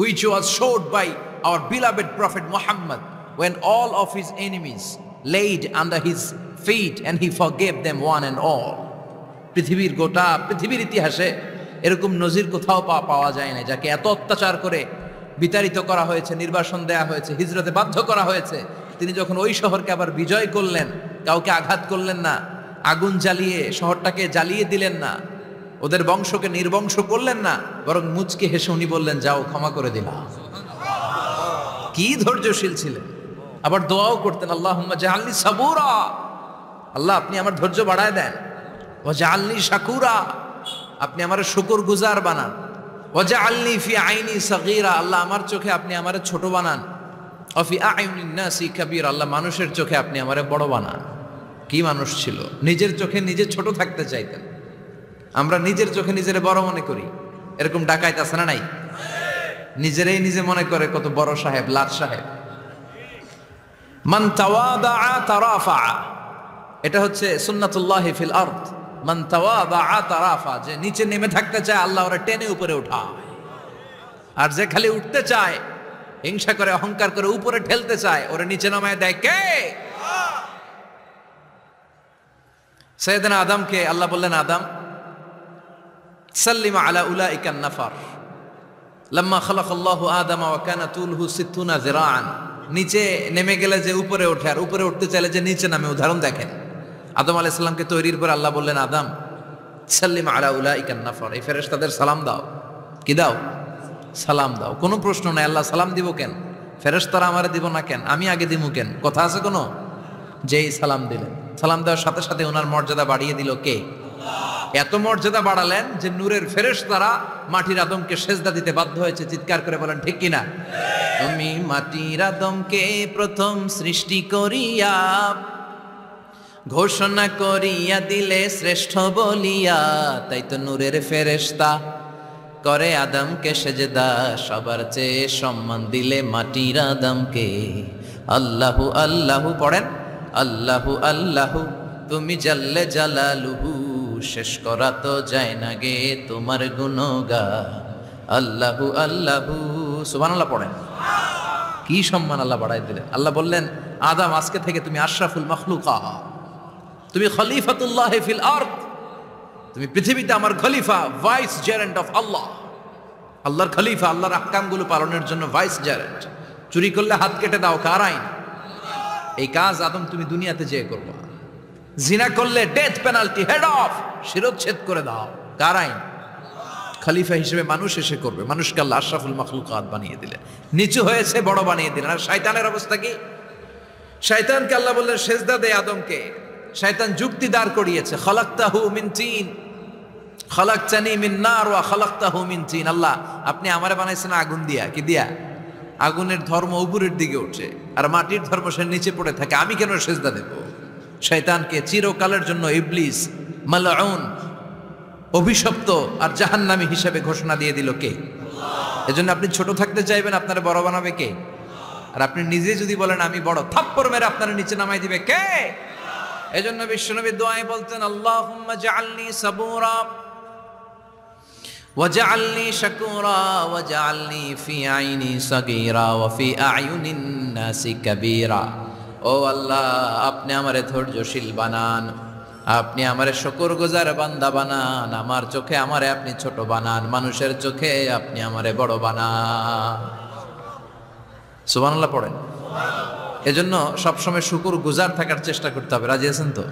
which was showed by our beloved Prophet Muhammad when all of his enemies laid under his feet and he forgave them one and all. পৃথিবীর ইতিহাসে এরকম নজির কোথাও পাওয়া যায় না, যাকে এত অত্যাচার করে বিতাড়িত করা হয়েছে, নির্বাসন দেয়া হয়েছে, হিজরতে বাধ্য করা হয়েছে। তিনি যখন ওই শহরকে আবার বিজয় করলেন, কাউকে আঘাত করলেন না, আগুন জ্বালিয়ে শহরটাকে জ্বালিয়ে দিলেন না, ওদের বংশকে নির্বংশ করলেন না, বরং মুচকে হেসে উনি বললেন, যাও ক্ষমা করে দিলাম। কি ধৈর্যশীল ছিলেন। আবার দোয়াও করতেন, আল্লাহুম্মা জাআলনি সাবুরা, আল্লাহ আপনি আমার ধৈর্য বাড়ায় দেন। ওয়া জাআলনি শাকুরা, আপনি আমার শুকরগুজার বানান। ওয়া জাআলনি ফি আইনি সাগীরা, আল্লাহ আমার চোখে আপনি আমারে ছোট বানান। ওয়া ফি আইউনিন নাসি কাবীরা, আল্লাহ মানুষের চোখে আপনি আমারে বড় বানান। কি মানুষ ছিল, নিজের চোখে নিজে ছোট থাকতে চাইতেন। আমরা নিজের চোখে নিজের বড় মনে করি, এরকম ডাকাইত আছে না নাই? নিজেরাই নিজে মনে করে কত বড় সাহেব, লাট সাহেব। মান তাওয়াদাআ তারাফা, এটা হচ্ছে সুন্নাতুল্লাহি ফিল আরদ। মান তাওয়াদাআ তারাফা, যে নিচে নেমে থাকতে চায় আল্লাহ ওরা টেনে উপরে উঠায়, আর যে খালি উঠতে চায়, হিংসা করে অহংকার করে উপরে ঠেলতে চায়, ওরা নিচে নামায় দেয় কে? সাইয়েদনা আদমকে আল্লাহ বললেন, আদম সাল্লিম আলা উলাইকান নাফার লাম্মা খালাকাল্লাহু আদামা ওয়া কানা তুলহু 60 যিরাআন। নিচে নেমে গেলে যে উপরে ওঠে, আর উপরে উঠতে চাইলে যে নিচে নামে, উদাহরণ দেখেন। আদম আলাইহিস সালামকে তৈরির পর আল্লাহ বললেন, আদম সাল্লিম আলা উলাইকান নাফার, এই ফেরেশতাদের সালাম দাও। কি দাও? সালাম দাও। কোনো প্রশ্ন নাই, আল্লাহ সালাম দিব কেন? ফেরেশতারা আমারে দিব না কেন? আমি আগে দিব কেন? কথা আছে কোনো? যেই সালাম দিলেন, সালাম দেওয়ার সাথে সাথে ওনার মর্যাদা বাড়িয়ে দিল কে? এত মর্যাদা বাড়ালেন যে নূরের ফেরেশতারা মাটির আদমকে সেজদা দিতে বাধ্য হয়েছে। চিৎকার করে বলেন ঠিক কিনা? তুমি মাটির আদমকে প্রথম সৃষ্টি করিয়া ঘোষণা করিয়া দিলে শ্রেষ্ঠ বলিয়া, তাই তো নূরের ফেরেশতা করে আদমকে সেজদা, সবার চেয়ে সম্মান দিলে মাটির আদমকে। আল্লাহু আল্লাহু পড়েন, আল্লাহু আল্লাহু তুমি জাল্লে জালালুহু, শেষ করা তো যায় না গে তোমার গুণগান। আল্লাহু আল্লাহু, সুবহানাল্লাহ পড়েন। কি সম্মান আল্লাহ বাড়াই দিলেন। আল্লাহ বললেন, আদম আজকে থেকে তুমি আশরাফুল মাখলুকাত, তুমি খলিফাতুল্লাহ ফিল আরদ, তুমি পৃথিবীতে আমার খলিফা, ভাইস জেরেন্ট অফ আল্লাহ। আল্লাহর খলিফা, আল্লাহর আহকামগুলো পালনের জন্য ভাইস জেরেন্ট। চুরি করলে হাত কেটে দাও, কার আইন? এই কাজ আদম তুমি দুনিয়াতে যেয়ে করবা। জিনা করলে ডেথ পেনাল্টি, হেড অফ, শিরোচ্ছেদ করে দাও, কার আইন? খলিফা হিসেবে মানুষ এসে করবে। মানুষকে আল্লাহ আশরাফুল মাখলুকাত বানিয়ে দিলেন, নিচু হয়েছে বড় বানিয়ে দিলেন। আর শয়তানের অবস্থা কি? শয়তানকে আল্লাহ বললেন সেজদা দে আদমকে। শয়তান যুক্তি দাঁড় করিয়েছে, খালাকতাহু মিন তিন খালাকতানি মিন নার ওয়া খালাকতাহু মিন তিন। আল্লাহ আপনি আমারে বানাইছেন আগুন দিয়া। কি দিয়া? আগুনের ধর্ম উপরের দিকে উঠছে, আর মাটির ধর্ম সে নিচে পড়ে থাকে, আমি কেন সেজদা দেব? শয়তানকে চিরকালের জন্য ইবলিস মালউন, অভিশপ্ত আর জাহান্নামী হিসেবে ঘোষণা দিয়ে দিল কে? এজন্য আপনি ছোট থাকতে চাইবেন, আপনারা বড় বানাবে কে? আর আপনি নিজে যদি বলেন আমি বড়, থাপ্পড় মেরে আপনারা নিচে নামাই দিবে কে? এজন্য বিশ্বনবী দোয়ায় বলতেন, আল্লাহুম্মা জাআলনি সাবুরা ওয়াজআলনি শাকুরা ওয়াজআলনি ফি আইনি সাগীরা ওয়া ফি আয়ুনিন নাসি কাবীরা। ও আল্লাহ আপনি আমারে ধৈর্যশীল বানান, আপনি আমারে শুকরগুজার বান্দা বানান, আমার চোখে আমারে আপনি ছোট বানান, মানুষের চোখে আপনি আমারে বড় বানান। সুবহানাল্লাহ পড়েন। এজন্য সবসময় শুকরগুজার থাকার চেষ্টা করতে হবে। রাজি আছেন তো?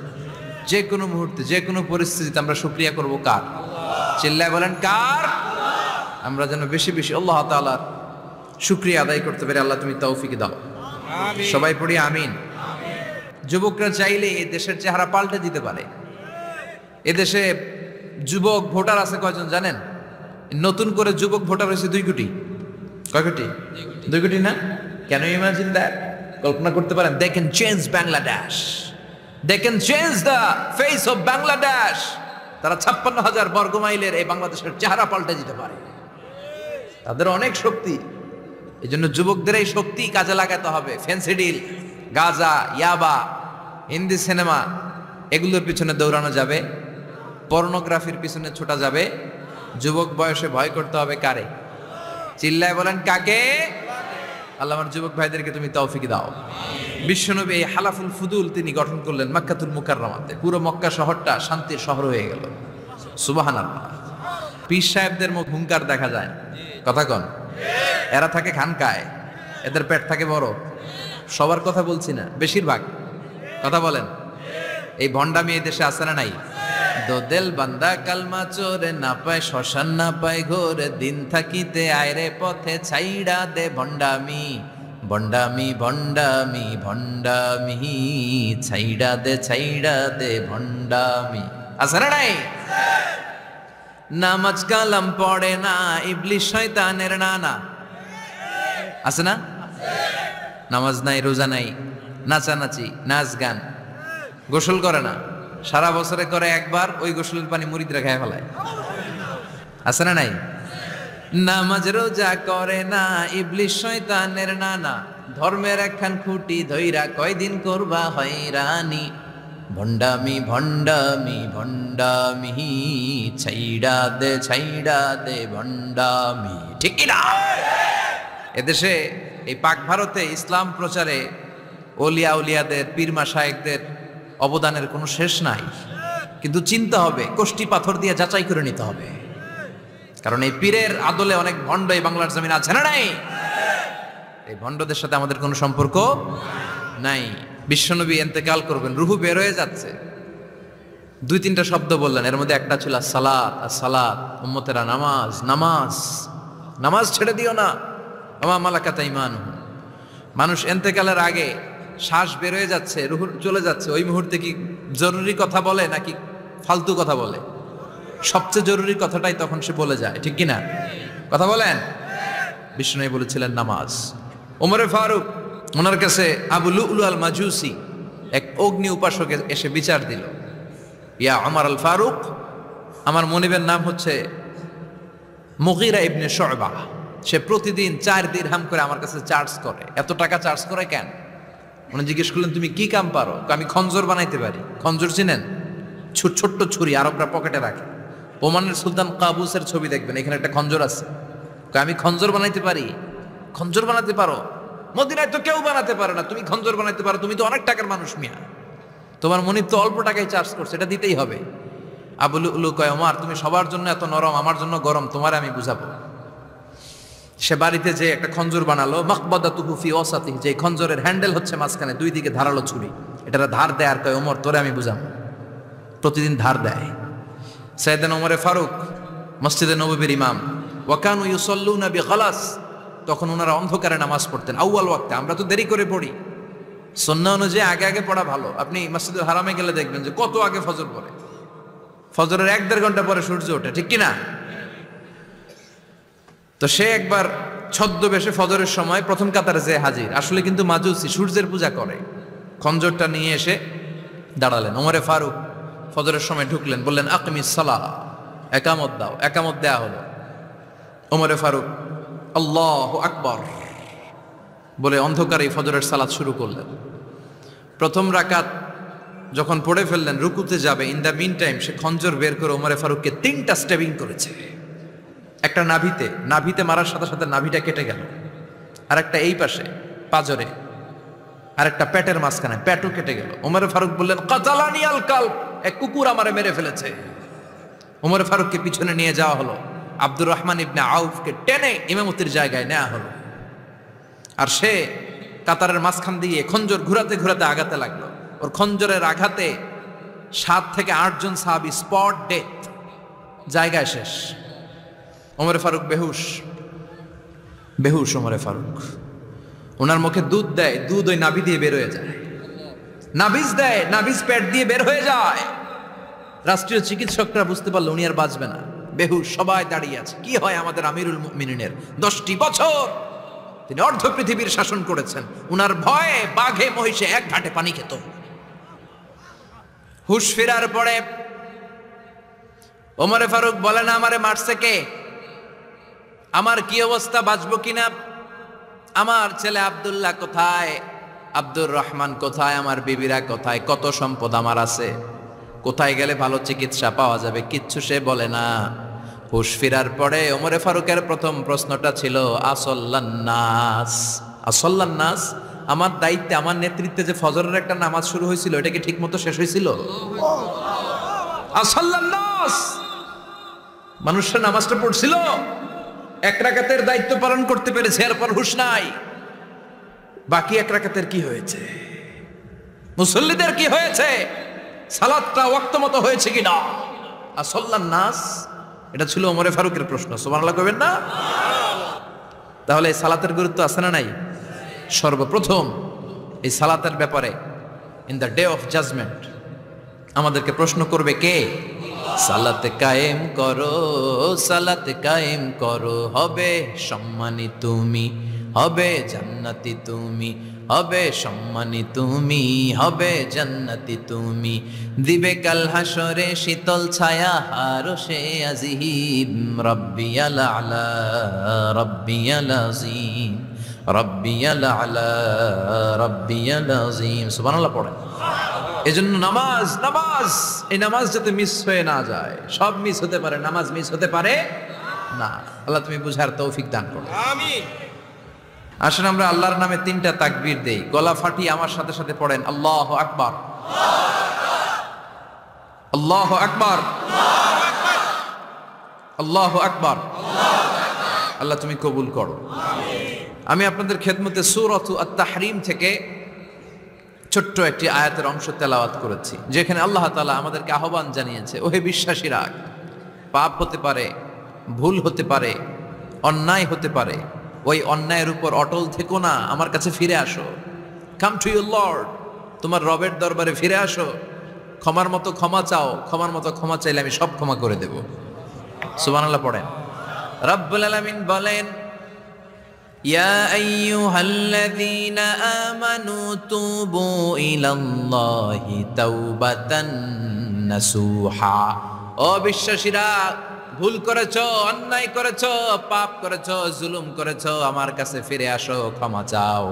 যে কোনো মুহূর্তে, যে কোনো পরিস্থিতিতে আমরা শুকরিয়া করব কার? চিল্লায় বলেন কার? আমরা যেন বেশি বেশি আল্লাহ তাআলার শুকরিয়া আদায় করতে পারি। আল্লাহ তুমি তৌফিক দাও। সবাই পড়ি আমিন। যুবকরা চাইলে এই দেশের চেহারা পাল্টে দিতে পারে। এদেশে যুবক ভোটার আছে কয়জন জানেন? নতুন করে যুবক ভোটার হয়েছে 2 কোটি। কয় কোটি? 2 কোটি না? Can you imagine that? কল্পনা করতে পারেন? They can change Bangladesh, they can change the face of Bangladesh. তারা 56,000 বর্গ মাইলের এই বাংলাদেশের চেহারা পাল্টে দিতে পারে। তাদের অনেক শক্তি। এই জন্য যুবকদের এই শক্তি কাজে লাগাতে হবে। ফ্যান্সি ডিল, গাঁজা, ইয়াবা, হিন্দি সিনেমা, এগুলোর পিছনে দৌড়ানো যাবে, পর্নোগ্রাফির পিছনে ছোটা যাবে। যুবক বয়সে ভয় করতে হবে কারে? চিল্লায় বলেন কাকে? আল্লাহ আমার যুবক ভাইদেরকে তুমি তৌফিক দাও। বিশ্বনবী এই হালাফুল ফুদুল তিনি গঠন করলেন মক্কাতুল মুকাররমাতে। পুরো মক্কা শহরটা শান্তির শহর হয়ে গেল। সুবহানাল্লাহ। পীর সাহেবদের মুখ হুঙ্কার দেখা যায়, কথা কন। এরা থাকে খানকায়, এদের পেট থাকে বড়। সবার কথা বলছি না, বেশিরভাগ কথা বলেন। এই ভণ্ডামি এই দেশে আছে না নাই? দোদেল বান্দা কালমা চোরে, না পায় শ্মশান না পায় ঘোরে, দিন থাকিতে আয়রে পথে ছাইড়া দে ভণ্ডামি। ভণ্ডামি ভণ্ডামি ভণ্ডামি, ছাইড়া দে ভণ্ডামি। আছে না নাই? নামাজ কালাম পড়ে না, ইবলিশ শয়তানের নানা। আছে না? নামাজ নাই, রোজা নাই, নাচানাচি, নাচ গান, গোসল করে না, সারা বছরে করে একবার, ওই গোসলের পানি মুরিদরা খেয়ে ফেলায়। আছে না নাই? নামাজ রোজা করে না, ইবলিশ শয়তানের নানা, ধর্মের একখান খুঁটি ধইরা কয়দিন করবা হয়রানি। ভণ্ডামি ভণ্ডামি ভণ্ডামি, ছাইড়া দে ভণ্ডামি। ঠিক কি না? এদেশে এই পাক ভারতে ইসলাম প্রচারে ওলিয়া উলিয়াদের, পীর মাশায়েখদের অবদানের কোনো শেষ নাই। কিন্তু চিন্তা হবে, কষ্টি পাথর দিয়ে যাচাই করে নিতে হবে, কারণ এই পীরের আদলে অনেক ভণ্ড এই বাংলার জমিন আছে না নাই? এই ভণ্ডদের সাথে আমাদের কোনো সম্পর্ক নাই। বিশ্বনবী ইন্তেকাল করবেন, রুহু বের হয়ে যাচ্ছে, 2-3টা শব্দ বললেন, এর মধ্যে একটা ছিল সালাত। আর সালাত, উম্মতেরা নামাজ নামাজ নামাজ ছেড়ে দিও না। আমা মালাকাত আইমানুহুম। মানুষ ইন্তেকালের আগে শ্বাস বের হয়ে যাচ্ছে, রুহু চলে যাচ্ছে, ওই মুহূর্তে কি জরুরি কথা বলে নাকি ফালতু কথা বলে? সবচেয়ে জরুরি কথাটাই তখন সে বলে যায়, ঠিক কিনা? কথা বলেন। বিষ্ণু বলেছিলেন নামাজ। ওমরে ফারুক, ওনার কাছে আবু লুলু আল মাজুসি, এক অগ্নি উপাসক এসে বিচার দিল, ইয়া ওমর আল ফারুক, আমার মনিবের নাম হচ্ছে মুগীরা ইবনে শুবা, সে প্রতিদিন 4 দিরহাম করে আমার কাছে চার্জ করে। এত টাকা চার্জ করে কেন? উনি জিজ্ঞেস করলেন তুমি কি কাম পারো? আমি খঞ্জর বানাইতে পারি। খঞ্জর চিনেন? ছোট্ট ছুরি আরবরা পকেটে রাখে। ওমানের সুলতান কাবুসের ছবি দেখবেন, এখানে একটা খঞ্জর আছে। আমি খঞ্জর বানাইতে পারি। খঞ্জর বানাতে পারো? মদিনায় তো কেউ বানাতে পারে না, তুমি খঞ্জর বানাইতে পারো? তুমি তো অনেক টাকার মানুষ মিয়া, তোমার মনিব তো অল্প টাকায় চার্জ করছে, এটা দিতেই হবে। আবু লুলু কয়, ওমর তুমি সবার জন্য এত নরম, আমার জন্য গরম, তোমার আমি বুঝাবো। সে বাড়িতে যে একটা খঞ্জর বানালো, মাকবাদাতুহু ফি ওয়াসাতিহি, যে খঞ্জরের হ্যান্ডেল হচ্ছে মাঝখানে, 2 দিকে ধারালো ছুরি, এটা ধার দেয়। আর কয়, ওমর তোরে আমি বুঝাবো। প্রতিদিন ধার দেয়। সাইয়েদনা ওমরে ফারুক মসজিদে নববীর ইমাম, ওয়া কানু ইউসাল্লুনা বিগালাস, তখন ওনারা অন্ধকারে নামাজ পড়তেন আউয়াল ওয়াক্তে। আমরা তো দেরি করে পড়ি, সুন্নাহ অনুযায়ী আগে আগে পড়া ভালো। আপনি মসজিদুল হারামে গেলে দেখবেন যে কত আগে ফজর পড়ে, ফজরের 1-1.5 ঘন্টা পরে সূর্য ওঠে, ঠিক কিনা? তো সে একবার ছদ্মবেশে ফজরের সময় প্রথম কাতারে যে হাজির, আসলে কিন্তু মাজুসি, সূর্যের পূজা করে। খঞ্জরটা নিয়ে এসে দাঁড়ালেন। ওমরে ফারুক ফজরের সময় ঢুকলেন, বললেন আকিমিস সালাহ, একামত দাও। একামত দেয়া হলো। ওমরে ফারুক আল্লাহু আকবার বলে অন্ধকারে ফজরের সালাত শুরু করলেন। প্রথম রাকাত যখন পড়ে ফেললেন, রুকুতে যাবে, ইন দ্য মিন টাইম সে খঞ্জর বের করে ওমরে ফারুককে 3টা স্টেবিং করেছে। একটা নাভিতে মারার সাথে সাথে নাভিটা কেটে গেল, আর একটা এই পাশে পাজরে, আর একটা পেটের মাঝখানে, পেটও কেটে গেল। ওমরে ফারুক বললেন কাতালানি আল কালব, এক কুকুর আমারে মেরে ফেলেছে। ওমরে ফারুককে পিছনে নিয়ে যাওয়া হলো। আব্দুর রহমান ইবনে আউফকে টেনে ইমামতির জায়গায় নেওয়া হলো। আর সে কাতারের মাঝখান দিয়ে খঞ্জর ঘুরাতে ঘুরাতে আঘাতে লাগলো। ওর খঞ্জরের আঘাতে 7 থেকে 8 জন সাহাবী স্পট ডেথ, জায়গায় শেষ। ওমরে ফারুক বেহুশ। ওমরে ফারুক, ওনার মুখে দুধ দেয়, দুধ ওই নাভি দিয়ে বের হয়ে যায়। নাভিজ দেয়, নাভিজ পেট দিয়ে বের হয়ে যায়। রাষ্ট্রীয় চিকিৎসকরা বুঝতে পারলো উনি আর বাঁচবে না, বেহুশ। সবাই দাঁড়িয়ে আছে। কি হয় আমাদের আমিরুল মুমিনিনের? 10টি বছর তিনি অর্ধ পৃথিবীর শাসন করেছেন, উনার ভয়ে বাঘে মহিষে এক ঘাটে পানি খেত। হুশ ফেরার পরে ওমরে ফারুক বলেন, আমারে মারছে কে? আমার কি অবস্থা, বাঁচবো কিনা? আমার ছেলে আব্দুল্লাহ কোথায়? আব্দুর রহমান কোথায়? আমার বিবিরা কোথায়? কত সম্পদ আমার আছে, কোথায় গেলে ভালো চিকিৎসা পাওয়া যাবে? কিচ্ছু সে বলে না। হুশ ফিরার পরে ওমরে ফারুকের প্রথম প্রশ্নটা ছিল আসল্লান্নাস, আসল্লান্নাস, আমার দায়িত্বে আমার নেতৃত্বে যে ফজরের একটা নামাজ শুরু হয়েছিল এটা কি ঠিক মতো শেষ হয়েছিল? আসল্লান্নাস, মানুষের নামাজটা পড়ছিল, এক রাকাতের দায়িত্ব পালন করতে পেরেছে, এরপর হুশ নাই। বাকি এক রাকাতের কি হয়েছে? মুসল্লিদের কি হয়েছে? সালাতটা ওয়াক্ত মতো হয়েছে কিনা? আসল্লান্নাস, এটা ছিল ওমরে ফারুকের প্রশ্ন। সুবহানাল্লাহ কইবেন না? তাহলে এই সালাতের গুরুত্ব আছে না নাই? সর্বপ্রথম এই সালাতের ব্যাপারে in the day of judgement আমাদেরকে প্রশ্ন করবে কে? সালাতে কায়েম করো, সালাতে কায়েম করো, হবে সম্মানী তুমি, হবে জান্নাতি তুমি, হবে সম্মানী তুমি, হবে জান্নাতি তুমি, দিবে কাল হাসরে শীতল ছায়া আরশে আজিম, রব্বিয়াল আলা রব্বিয়াল আযীম, রব্বিয়াল আলা রব্বিয়াল আযীম। সুবহানাল্লাহ পড়েন। এজন্য নামাজ, নামাজ, এই নামাজ যাতে মিস হয়ে না যায়। সব মিস হতে পারে, নামাজ মিস হতে পারে না। আল্লাহ তুমি বুঝার তৌফিক দান করো, আমিন। আসুন আমরা আল্লাহর নামে তিনটা তাকবীর দেই, গলা ফাটিয়ে আমার সাথে সাথে পড়েন আল্লাহু আকবার, আল্লাহু আকবার, আল্লাহু আকবার। আল্লাহ তুমি কবুল করো, আমিন। আমি আপনাদের খেদমতে সূরাত আত-তাহরীম থেকে ছোট্ট একটি আয়াতের অংশ তেলাওয়াত করেছি, যেখানে আল্লাহ তাআলা আমাদেরকে আহ্বান জানিয়েছে, ওহে বিশ্বাসীরা, পাপ হতে পারে, ভুল হতে পারে, অন্যায় হতে পারে, ওই অন্যায়ের উপর অটল থেকো না, আমার কাছে ফিরে আসো। কাম টু ইউর লর্ড, তোমার রবের দরবারে ফিরে আসো, ক্ষমার মতো ক্ষমা চাও, ক্ষমার মতো ক্ষমা চাইলে আমি সব ক্ষমা করে দেব। সুবহানাল্লাহ পড়েন। রব্বুল আলামিন বলেন, ইয়া আইয়ুহাল্লাযীনা আমানু তুবু ইলাল্লাহি তাওবাতান নাসুহা। ও বিশ্বাসীরা, ভুল করেছো, অন্যায় করেছো, পাপ করেছো, জুলুম করেছো, আমার কাছে ফিরে আসো, ক্ষমা চাও।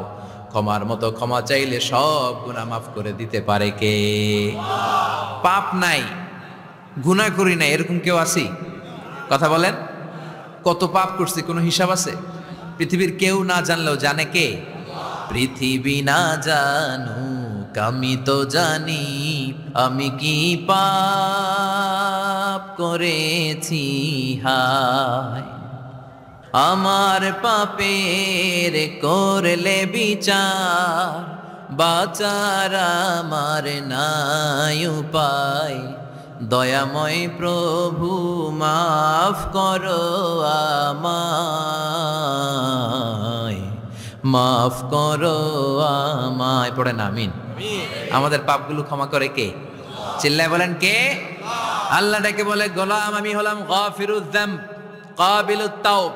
ক্ষমার মতো ক্ষমা চাইলে সব গুনাহ মাফ করে দিতে পারে কে? পাপ নাই, গুনাহ করি নাই, এরকম কেউ আছি? কথা বলেন। কত পাপ করছি কোনো হিসাব আছে? পৃথিবীর কেউ না জানলেও জানে কে? পৃথিবী না জানুক আমি তো জানি, আমি কি পাপ করেছি হায়, আমার পাপের করলে বিচার, বাঁচার আমার নাই উপায়, দয়াময় প্রভু মাফ করো আমায়, মাফ করো আমায়। পড়েন আমিন। আমাদের পাপগুলো ক্ষমা করে কে? চিল্লায় বলেন কে? আল্লাহ ডেকে বলে, গোলাম আমি হলাম গাফিরুয যামব কাবিলুত তাওব।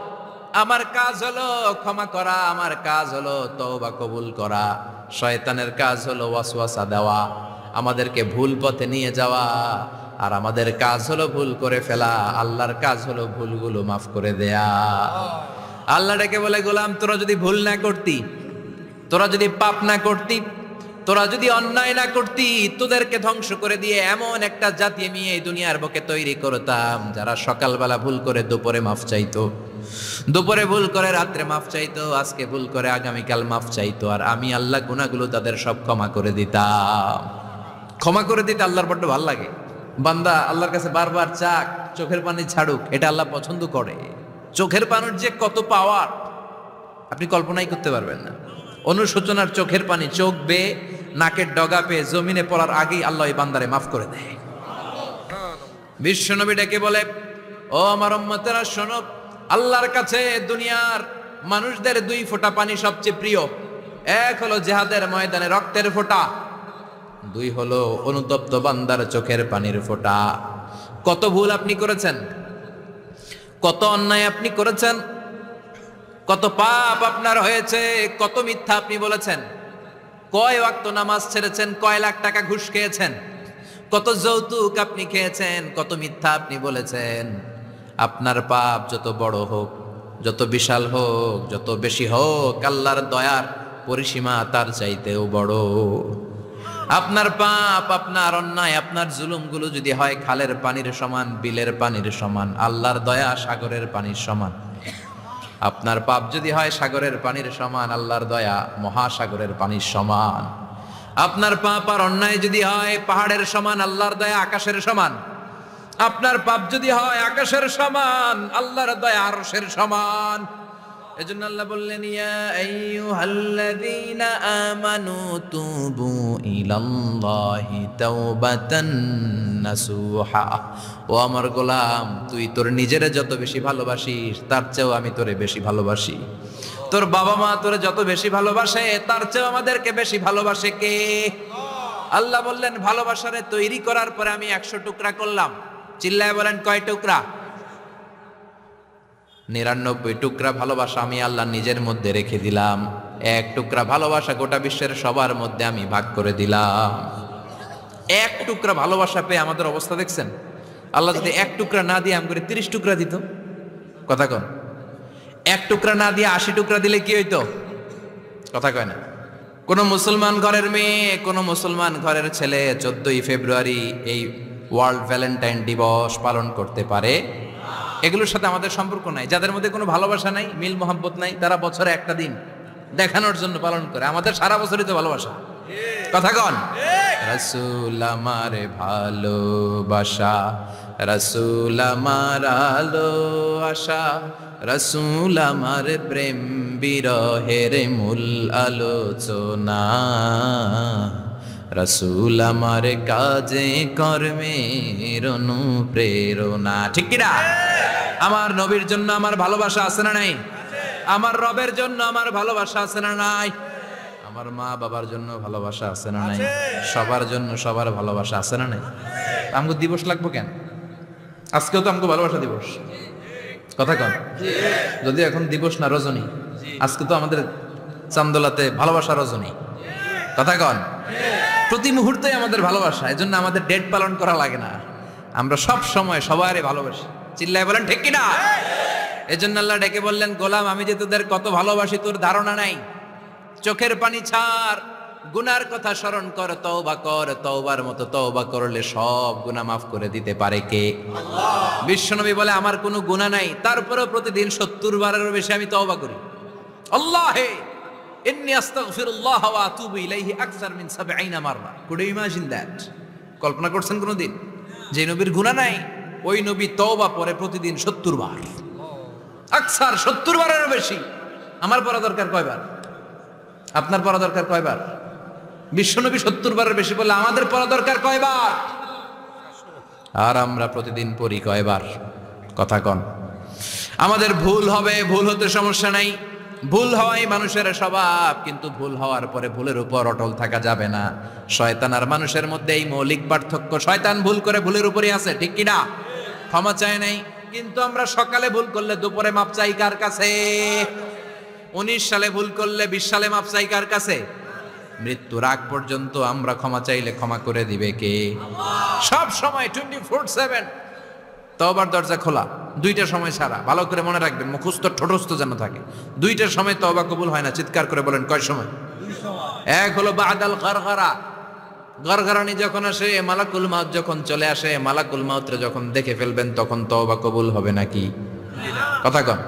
আমার কাজ হলো ক্ষমা করা, আমার কাজ হলো তওবা কবুল করা। শয়তানের কাজ হলো ওয়াসওয়াসা দেওয়া, আমাদেরকে ভুল পথে নিয়ে যাওয়া, আর আমাদের কাজ হলো ভুল করে ফেলা। আল্লাহর কাজ হলো ভুলগুলো মাফ করে দেয়া। আল্লাহ ডেকে বলে, গোলাম তোরা যদি ভুল না করতি, তোরা যদি পাপ না করতি, তোরা যদি অন্যায় না করতি, তোদেরকে ধ্বংস করে দিয়ে এমন একটা জাতি আমি এই দুনিয়ার বুকে তৈরি করতাম, যারা সকালবেলা ভুল করে দুপুরে মাফ চাইতো, দুপুরে ভুল করে রাত্রে মাফ চাইতো, আজকে ভুল করে আগামীকাল মাফ চাইতো, আর আমি আল্লাহ গুনাহগুলো তাদের সব ক্ষমা করে দিতাম। ক্ষমা করে দিতে আল্লাহর বড্ড ভালো লাগে। বান্দা আল্লাহর কাছে বারবার চাক, চোখের পানি ছাড়ুক, এটা আল্লাহ পছন্দ করে। চোখের পানির যে কত পাওয়ার আপনি কল্পনাই করতে পারবেন না। অনুশোচনার চোখের পানি চোখ বেয়ে নাকের ডগা পেয়ে জমিনে পড়ার আগেই আল্লাহ এই বান্দারে মাফ করে দেয়। বিশ্বনবী ডেকে বলে, ও আমার উম্মতেরা শোনো, আল্লাহর কাছে দুনিয়ার মানুষদের দুই ফোঁটা পানি সবচেয়ে প্রিয়। এক হলো জিহাদের ময়দানে রক্তের ফোঁটা, দুই হলো অনুতপ্ত বান্দার চোখের পানির ফোঁটা। কত ভুল আপনি করেছেন, কত অন্যায় আপনি করেছেন, কত পাপ আপনার হয়েছে, কত মিথ্যা আপনি বলেছেন, কয় ওয়াক্ত নামাজ ছেড়েছেন, কয় লাখ টাকা ঘুষ খেয়েছেন, কত যৌতুক আপনি খেয়েছেন, কত মিথ্যা আপনি বলেছেন। আপনার পাপ যত বড় হোক, যত বিশাল হোক, যত বেশি হোক, আল্লাহর দয়ার পরিসীমা তার চাইতেও বড়। আপনার পাপ, আপনার অন্যায়, আপনার জুলুমগুলো যদি হয় খালের পানির সমান, বিলের পানির সমান, আল্লাহর দয়া সাগরের পানির সমান। আপনার পাপ যদি হয় সাগরের পানির সমান, আল্লাহর দয়া মহাসাগরের পানির সমান। আপনার পাপ আর অন্যায় যদি হয় পাহাড়ের সমান, আল্লাহর দয়া আকাশের সমান। আপনার পাপ যদি হয় আকাশের সমান, আল্লাহর দয়া আরশের সমান। এজন্য আল্লাহ বললেন, ইয়া আইয়ুহাল্লাযীনা আমানু তুবু ইলাল্লাহি তাওবাতান নাসুহা। ও আমার গোলাম, তুই তোর নিজের যত বেশি ভালোবাসিস তার চেয়েও আমি তোরে বেশি ভালোবাসি। তোর বাবা মা তোরে যত বেশি ভালোবাসে তার চেয়েও আমাদেরকে বেশি ভালোবাসে কে? আল্লাহ বললেন, ভালোবাসারে তৈরি করার পরে আমি 100 টুকরা করলাম। চিল্লায় বলেন, কয় টুকরা? 99 টুকরা ভালোবাসা আমি আল্লাহ নিজের মধ্যে রেখে দিলাম। 1 টুকরা ভালোবাসা গোটা বিশ্বের সবার মধ্যে আমি ভাগ করে দিলাম। 1 টুকরা ভালোবাসা পেয়ে আমাদের অবস্থা দেখছেন? আল্লাহ যদি 1 টুকরা না দিয়ে আমি করে 30 টুকরা দিত, কথা কন। 1 টুকরা না দিয়ে 80 টুকরা দিলে কি হইতো? কথা কয় না। কোন মুসলমান ঘরের মেয়ে, কোন মুসলমান ঘরের ছেলে 14ই ফেব্রুয়ারি এই ওয়ার্ল্ড ভ্যালেন্টাইন দিবস পালন করতে পারে? এগুলোর সাথে আমাদের সম্পর্ক নাই। যাদের মধ্যে কোনো ভালোবাসা নাই, মিল মোহাব্বত নাই, তারা বছরে একটা দিন দেখানোর জন্য পালন করে। আমাদের সারা বছরই তো ভালোবাসা, কথা কন। রাসূল আমার ভালোবাসা, রাসূল আমার আলো আশা, রাসূল আমার প্রেম বিরহের মূল আলোচনা, রাসূল আমার কাজে কর্মের অনুপ্রেরণা। ঠিক কিনা? আমার নবীর জন্য আমার ভালোবাসা আছে না নাই? আমার রবের জন্য আমার ভালোবাসা আছে না নাই? আমার মা বাবার জন্য ভালোবাসা আছে না নাই? সবার জন্য সবার ভালোবাসা আছে না নাই? আমগো দিবস লাগবো কেন? আজকেও তো আমগো ভালোবাসা দিবস, কথা কন। যদি এখন দিবস না রজনী, আজকে তো আমাদের চান্দোলাতে ভালোবাসা রজনী, কথা কন। প্রতি মুহূর্তে আমাদের ভালোবাসা, এজন্য আমাদের ডেট পালন করা লাগে না। আমরা সব সময় সবারই ভালোবাসি। চিল্লায় বলেন ঠিক কিনা? এজন্য আল্লাহ ডেকে বললেন, গোলাম আমি যে তোদের কত ভালোবাসি তোর ধারণা নাই। চোখের পানি ছাড়, গুনার কথা স্মরণ কর, তওবা কর। তওবার মতো তওবা করলে সব গুনাহ মাফ করে দিতে পারে কে? আল্লাহ। বিশ্বনবী বলে, আমার কোনো গুনাহ নাই, তারপরেও প্রতিদিন 70 বারেরও বেশি আমি তওবা করি। আল্লাহে ইন্নী আস্তাগফিরুল্লাহ ওয়া আতুবু ইলাইহি আকসার মিন 70 মাররা। Could you imagine that? কল্পনা করছেন কোনদিন যে নবীর গুনাহ নাই, ওই নবী তওবা পড়ে প্রতিদিন 70 বার, আকসার 70 বারেরও বেশি। আমার পড়া দরকার কয়বার? আপনার পড়া দরকার কয়বার? বিশ্বনবী 70 বারের বেশি বললে আমাদের পড়া দরকার কয়বার? আর আমরা প্রতিদিন পড়ি কয়বার? কথা কন। আমাদের ভুল হবে, ভুল হতে সমস্যা নাই, ভুল হওয়াই মানুষের স্বভাব, কিন্তু ভুল হওয়ার পরে ভুলের উপর অটল থাকা যাবে না। শয়তান আর মানুষের মধ্যে এই মৌলিক পার্থক্য। শয়তান ভুল করে ভুলের উপরই আছে, ঠিক কিনা? ক্ষমা চায় নাই, কিন্তু আমরা সকালে ভুল করলে দুপুরে মাপ চাই কার কাছে? 19 সালে ভুল করলে 20 সালে মাপ চাই কার কাছে? মৃত্যুর আগ পর্যন্ত আমরা ক্ষমা চাইলে ক্ষমা করে দিবে কে? সব সময় 24/7 তওবার দরজা খোলা, 2টা সময় ছাড়া। ভালো করে মনে রাখবেন, মুখস্থ ঠোঁটস্থ যেন থাকে। 2টার সময় তওবা কবুল হয় না। চিৎকার করে বলেন, কয় সময়? 1 হলো বাদাল গরগরা, গরগরানি যখন আসে, মালাকুল মাউত যখন চলে আসে, মালাকুল মাউতরে যখন দেখে ফেলবেন তখন তওবা কবুল হবে নাকি? কথা কন।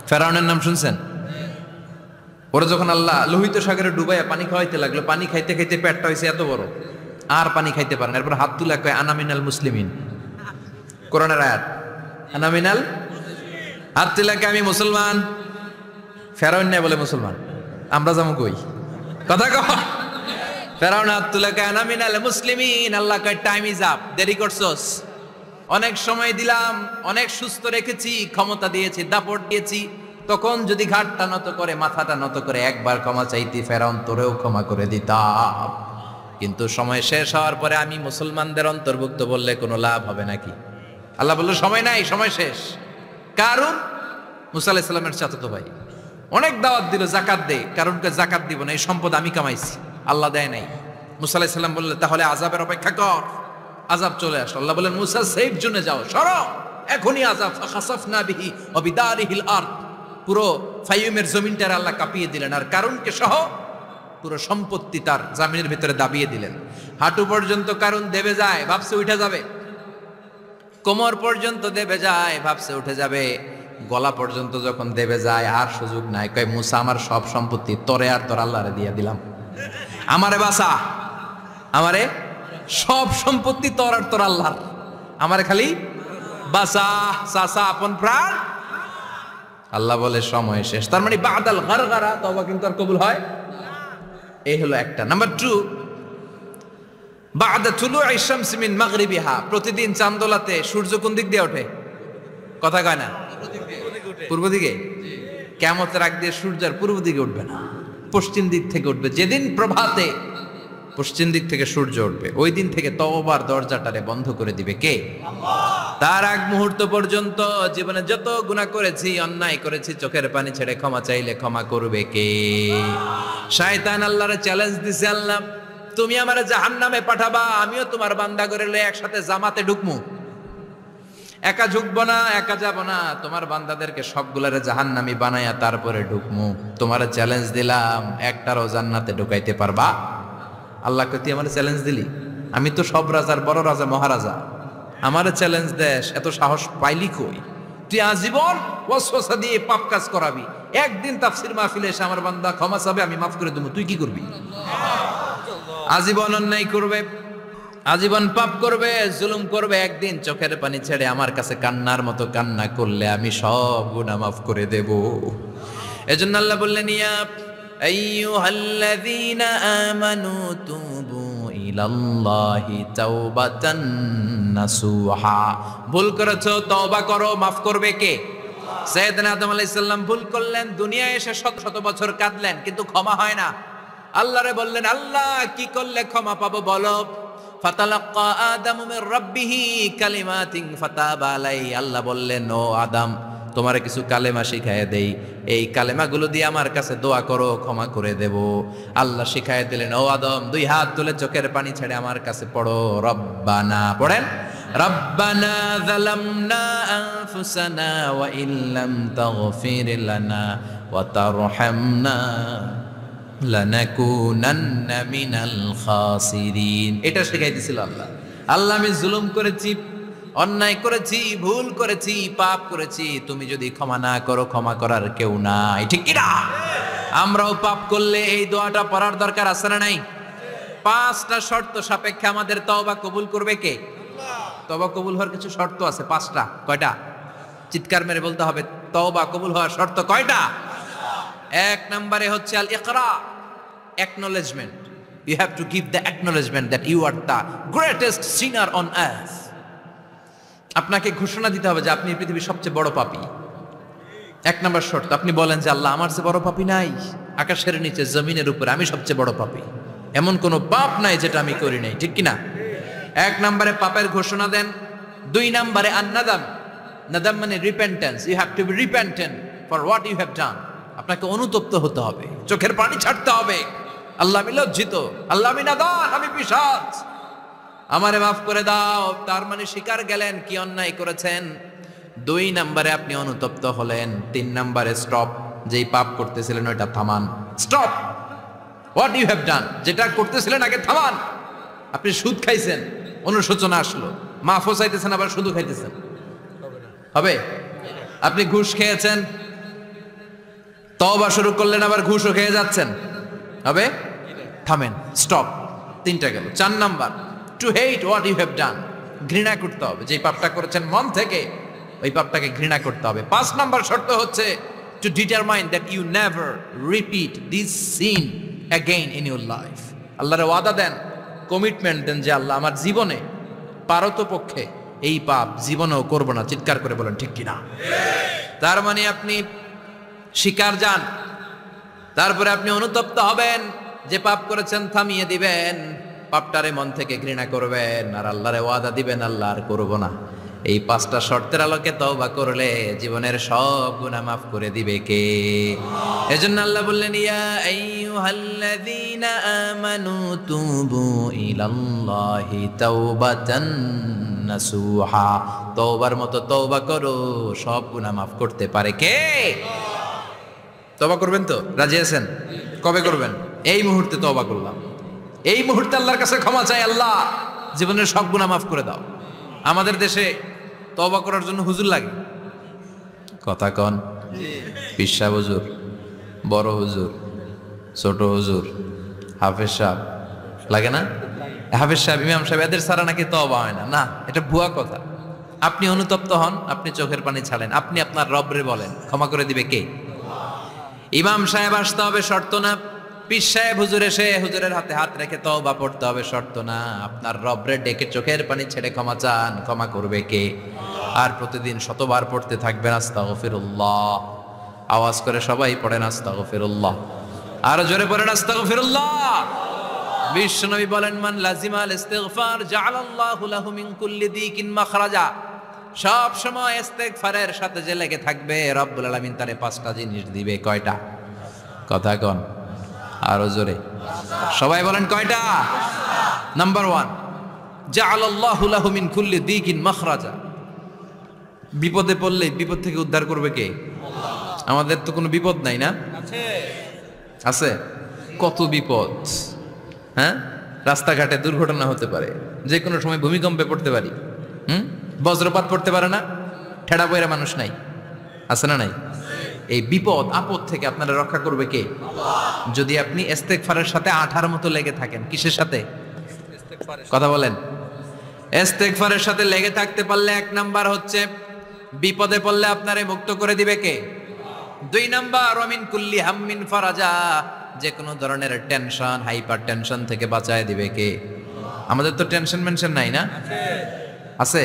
ফেরাউনের নাম শুনছেন? ওরা যখন আল্লাহ লোহিত সাগরে ডুবাইয়া পানি খাওয়াইতে লাগলো, পানি খাইতে খাইতে পেটটা হয়েছে এত বড়, আর পানি খাইতে পারেন। এরপর হাত তুলে কয়, আনা মিনাল মুসলিমিন। কোরআনের আয়াত, আনা মিনাল, হাত তুলে কয় আমি মুসলমান। ফেরাউন না বলে মুসলমান, আমরা যাবো কই? কথা কয়। ফেরাউন হাত তুলে কয় আনা মিনাল মুসলিমিন। আল্লাহ কয় টাইম ইজ আপ, দেরি করছস। অনেক সময় দিলাম, অনেক সুস্থ রেখেছি, ক্ষমতা দিয়েছি, দাপট দিয়েছি, তখন যদি ঘাটটা নত করে, মাথাটা নত করে একবার ক্ষমা চাইতি, ফেরাউন তোরেও ক্ষমা করে দিতাম। কিন্তু সময় শেষ হওয়ার পরে আমি মুসলমানদের অন্তর্ভুক্ত বললে কোনো লাভ হবে নাকি? আল্লাহ বলল সময় নাই, সময় শেষ। কারণ মুসা আলাইহিস সালামের চাচাতো ভাই অনেক দাওয়াত দিল, যাকাত দে। কারণকে যাকাত দিব না, এই সম্পদ আমি কামাইছি, আল্লাহ দেয় নাই। মুসা আলাইহিস সালাম বললেন তাহলে আযাবের অপেক্ষা কর। আযাব চলে আসলো। আল্লাহ বলেন মুসা সেফ জোনে যাও, সরো, এখনই আযাব। ফাখাসাফনা বিহি ওয়া বিদারিহিল আরদ, পুরো ফাইয়ুমের জমিনটার আল্লাহ কাঁপিয়ে দিলেন। আর কারণকে সহ পুরো সম্পত্তি তার জামিনের ভিতরে দাবিয়ে দিলেন। হাঁটু পর্যন্ত কারণ দেবে যায়, ভাবছে উঠে যাবে। কোমর পর্যন্ত দেবে যায়, ভাবছে উঠে যাবে। গলা পর্যন্ত যখন দেবে যায় আর সুযোগ নাই, কয় মুসা আমার সব সম্পত্তি তোরে আর তোর আল্লাহরে দিয়ে দিলাম, আমারে বাসা, আমারে সব সম্পত্তি তোর আর তোর আল্লাহর, আমারে খালি বাসা, সাসা আপন প্রাণ। আল্লাহ বলে সময় শেষ। তার মানে বাদাল গারগারা তওবা কিন্তু আর কবুল হয়। এই হলো একটা। নাম্বার 2, বাদা তুলুই শামস মিন মাগরিবিহা, প্রতিদিন চাঁদোলাতে সূর্য কোন দিক দিয়ে ওঠে? কথা কয় না? পূর্ব দিকে। কিয়ামতের আগ দিয়ে সূর্যের পূর্ব দিকে উঠবে না, পশ্চিম দিক থেকে উঠবে। যেদিন প্রভাতে পশ্চিম দিক থেকে সূর্য উঠবে, ওই দিন থেকে তওবার দরজাটারে বন্ধ করে দিবে কে? তার আগ মুহূর্ত পর্যন্ত জীবনে যত গুনাহ করেছি, অন্যায় করেছি, চোখের পানি ছেড়ে ক্ষমা চাইলে ক্ষমা করবে কে? শয়তান আল্লাহরে চ্যালেঞ্জ দিছে, আল্লাহ তুমি আমারে জাহান্নামে পাঠাবা, আমিও তোমার বান্দা করে লয়ে একসাথে জামাতে ঢুকমু, একা ঢুকবো না, একা যাব না, তোমার বান্দাদেরকে সবগুলারে জাহান্নামী বানায়া তারপরে ঢুকমু। তোমারে চ্যালেঞ্জ দিলাম, একটারও জান্নাতে ঢুকাইতে পারবা? আল্লাহকে তুই আমার চ্যালেঞ্জ দিলি? আমি তো সব রাজার বড় রাজা, মহারাজা, আমার চ্যালেঞ্জ দেশ, এত সাহস পাইলি কই? তুই আজীবন ওয়াসওয়াসা দিয়ে পাপ কাজ করাবি, একদিন তাফসীর মাহফিলে এসে আমার বান্দা ক্ষমা চাবে, আমি মাফ করে দেবো, তুই কি করবি? আজীবন অন্যায় করবে, আজীবন পাপ করবে, জুলুম করবে, একদিন চোখের পানি ছেড়ে আমার কাছে কান্নার মতো কান্না করলে আমি সব গুনাহ মাফ করে দেব। এজন্য আল্লাহ বললেন, ইয়া আইয়ুহাল্লাযীনা আমানু তুবু ইলাল্লাহি তাওবাতান নাসুহা। ভুল করেছো, তওবা করো, মাফ করবে কে? সাইয়েদনা আদম আলাইহিস সালাম ভুল করলেন, দুনিয়ায় এসে শত শত বছর কাঁদলেন, কিন্তু ক্ষমা হয় না। আল্লাহরে বললেন, আল্লাহ কি করলে ক্ষমা পাবো বলো? ফাতালাক্কা আদামু মির রাব্বিহি কালিমাতিন ফাতাবা আলাইহি। আল্লাহ বললেন, ও আদম, তোমারে কিছু কালেমা শিখায় দেই, এই কালেমাগুলো দিয়ে আমার কাছে দোয়া করো, ক্ষমা করে দেব। আল্লাহ শিখায় দিলেন, ও আদম, 2 হাত তুলে চোখের পানি ছেড়ে আমার কাছে পড়ো, রব্বানা, পড়েন, রব্বানা যালামনা আনফুসানা ওয়া ইল্লাম তাগফির লানা ওয়া তারহামনা লানাকুনান্না মিনাল খাসিরিন। এটা শিখাই দিয়েছিল আল্লাহ। আল্লাহ আমি জুলুম করেছি, অন্যায় করেছি, ভুল করেছি, পাপ করেছি, তুমি যদি ক্ষমা না করো, ক্ষমা করার কেউ নাই, ঠিক কি না? আমরাও পাপ করলে এই দোয়াটা পড়ার দরকার আছে না নাই? 5টা শর্ত সাপেক্ষে আমাদের তওবা কবুল করবে কে? তওবা কবুল হওয়ার কিছু শর্ত আছে, 5টা। কয়টা? চিৎকার মেরে বলতে হবে, তওবা কবুল হওয়ার শর্ত কয়টা? 1 নম্বরে হচ্ছে আল ইকরা, acknowledgement. You have to give the acknowledgement that you are the greatest sinner on earth. আপনাকে ঘোষণা দিতে হবে যে আপনি পৃথিবীর সবচেয়ে বড় পাপী। 1 নম্বর শর্ত, আপনি বলেন যে আল্লাহ আমার চেয়ে বড় পাপী নাই, আকাশের নিচে জমিনের উপরে আমি সবচেয়ে বড় পাপী, এমন কোনো পাপ নাই যেটা আমি করি নাই, ঠিক কি না? 1 নম্বরে পাপের ঘোষণা দেন। 2 নম্বরে আন-নাদাম, নাদাম মানে repentance, you have to be repentant for what you have done. আপনাকে অনুতপ্ত হতে হবে, চোখের পানি ছাড়তে হবে, আল্লাহ আমি লজ্জিত, আল্লাহ আমি নাদান, আমি পিশাচ, আমারে মাফ করে দাও। তার মানে স্বীকার গেলেন কি অন্যায় করেছেন। 2 নম্বরে আপনি অনুতপ্ত হলেন। 3 নম্বরে স্টপ, যেই পাপ করতেছিলেন ওইটা থামান, stop what you have done, যেটা করতেছিলেন আগে থামান। আপনি সুদ খাইছেন, অনুশোচনা আসলো, মাফও চাইতেছেন, আবার সুদও খাইতেছেন, হবে? আপনি ঘুষ খেয়েছেন, তওবা শুরু করলেন, আবার ঘুষও খেয়ে যাচ্ছেন, হবে? থামেন, স্টপ। 3টা গেল। 4 number, to hate what you have done, ঘৃণা করতে হবে, যে পাপটা করেছেন মন থেকে ওই পাপটাকে ঘৃণা করতে হবে। 5 নাম্বার শর্ত হচ্ছে to determine that you never repeat this sin again in your life. আল্লাহর ওয়াদা দেন, কমিটমেন্ট দেন যে আল্লাহ আমার জীবনে পারতপক্ষে এই পাপ জীবনেও করব না। চিৎকার করে বলেন ঠিক কিনা? তার মানে আপনি শিকার যান, তারপরে আপনি অনুতপ্ত হবেন, যে পাপ করেছেন থামিয়ে দিবেন, পাপটারে মন থেকে ঘৃণা করবেন, আর আল্লাহরে ওয়াদা দিবেন আল্লাহ আর করব না। এই 5টা শর্তের আলোকে তওবা করলে জীবনের সব গুনাহ মাফ করে দিবে কে? এজন্য আল্লাহ বললেন, ইয়া আইয়ুহাল্লাযীনা আমানু তুবু ইলাল্লাহি তাওবাতান নাসুহা। তওবার মতো তওবা করো, সব গুনাহ মাফ করতে পারে কে? তওবা করবেন তো? রাজি আছেন? কবে করবেন? এই মুহূর্তে তওবা করলাম, এই মুহূর্তে আল্লাহর কাছে ক্ষমা চাই, আল্লাহ জীবনের সব গুনাহ মাফ করে দাও। আমাদের দেশে তওবা করার জন্য হুজুর লাগে, কথা কন, পীর সাহেব হুজুর, বড় হুজুর, ছোট হুজুর, হাফেজ সাহেব লাগে না? হাফেজ সাহেব, ইমাম সাহেব, এদের ছাড়া নাকি তওবা হয় না। না, এটা ভুয়া কথা। আপনি অনুতপ্ত হন, আপনি চোখের পানি ছাড়েন, আপনি আপনার রবরে বলেন, ক্ষমা করে দিবে কে? ইমাম সাহেব আসতে হবে শর্ত না, পীর সাহেব হুজুর এসে হুজুরের হাতে হাত রেখে তওবা পড়তে হবে শর্ত না। আপনার রবরে ডেকে চোখের পানি ছেড়ে ক্ষমা চান, ক্ষমা করবে কে? আর প্রতিদিন শতবার পড়তে থাকবেন আস্তাগফিরুল্লাহ। আওয়াজ করে সবাই পড়েন আস্তাগফিরুল্লাহ, আরো জোরে পড়েন আস্তাগফিরুল্লাহ। বিশ্বনবী বলেন, মান লাজিমাল ইস্তিগফার জাআলাল্লাহু লাহু মিন কুল্লি দিকিন মাখরাজা। সব সময় ইস্তিগফারের সাথে যে লেগে থাকবে, রব্বুল আলামিন তারে 5টা জিনিস দিবে। কয়টা? কথা কন, আরো জোরে সবাই বলেন, কয়টা? নাম্বার 1, জাআলাল্লাহু লাহু মিন কুল্লি দিকিন মাখরাজা। বিপদে পড়লে বিপদ থেকে উদ্ধার করবে কে? আমাদের তো কোনো বিপদ নাই না? আছে। কত বিপদ, হ্যাঁ? রাস্তাঘাটে দুর্ঘটনা হতে পারে, যে কোনো সময় ভূমিকম্পে পড়তে পারি, বজ্রপাত পড়তে পারে না, ঠেড়া পয়রা মানুষ নাই, আছে না নাই? এই বিপদ আপদ থেকে আপনারা রক্ষা করবে কে? যদি আপনি ইস্তেগফারের সাথে আঠার মতো লেগে থাকেন। কিসের সাথে? কথা বলেন। ইস্তেগফারের সাথে লেগে থাকতে পারলে 1 নাম্বার হচ্ছে বিপদে পড়লে আপনারে মুক্ত করে দিবে কে? 2 নাম্বার ওয়ামিন কুল্লি হাম্মিন ফারাজা, যে কোনো ধরনের টেনশন, হাইপার টেনশন থেকে বাঁচায় দিবে কে? আমাদের তো টেনশন মেনশন নাই না? আছে।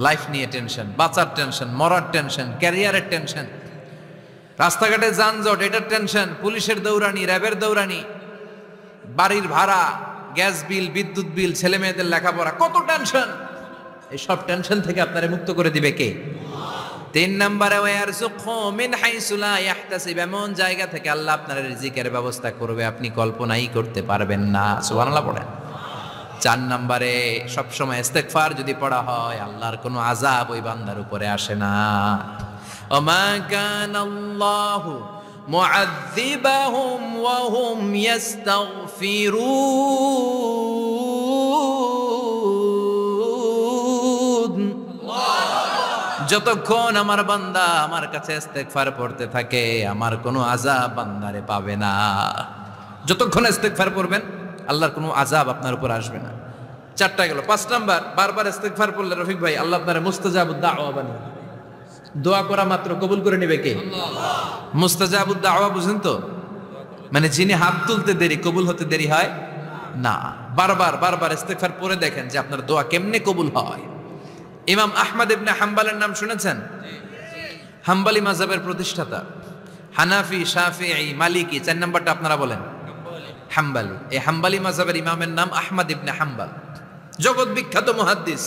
লাইফ নিয়ে টেনশন, বাঁচার টেনশন, মরার টেনশন, ক্যারিয়ারের টেনশন, রাস্তাঘাটে যানজট এটার টেনশন, পুলিশের দৌড়ানি, র্যাবের দৌড়ানি, বাড়ির ভাড়া, গ্যাস বিল, বিদ্যুৎ বিল, ছেলে মেয়েদের লেখাপড়া, কত টেনশন। এই সব টেনশন থেকে আপনারে মুক্ত করে দিবে কে? 3 নম্বরে ওয়ারযুকহু মিন হাইসু লা ইয়াহতাসিব, এমন জায়গা থেকে আল্লাহ আপনার রিজিকের ব্যবস্থা করবে আপনি কল্পনাই করতে পারবেন না। সুবহানাল্লাহ পড়েন। 4 নম্বরে সবসময় ইস্তেগফার যদি পড়া হয়, আল্লাহর কোনো আযাব ওই বান্দার উপরে আসে না। ওমা কানাল্লাহু মুআযযিবাহুম ওয়া হুম ইস্তাগফিরুন। যতক্ষণ আমার বান্দা আমার কাছে ইস্তেগফার পড়তে থাকে, আমার কোনো আযাব বান্দারে পাবে না। যতক্ষণ ইস্তেগফার পড়বেন, আল্লাহর কোনো আযাব আপনার উপর আসবে না। 4টা গেল। 5 নাম্বার, বারবার ইস্তেগফার পড়লে রফিক ভাই আল্লাহ আপনারে মুস্তাজাবুদ দাওয়া বানিয়ে, দোয়া করা মাত্র কবুল করে নেবে কে? মুস্তাজাবুদ দাওয়া বুঝেন তো? মানে যিনি হাত তুলতে দেরি, কবুল হতে দেরি হয় না। বারবার বারবার ইস্তেগফার পড়ে দেখেন যে আপনার দোয়া কেমনে কবুল হয়। ইমাম আহমদ ইবনে হাম্বলের নাম শুনেছেন? হাম্বলি মাযহাবের প্রতিষ্ঠাতা। হানাফি, শাফিঈ, মালিকি, 4 নাম্বারটা আপনারা বলেন হাম্বলি। এই হাম্বলি মাযহাবের ইমামের নাম আহমদ ইবনে হাম্বল, জগৎ বিখ্যাত মুহাদ্দিস।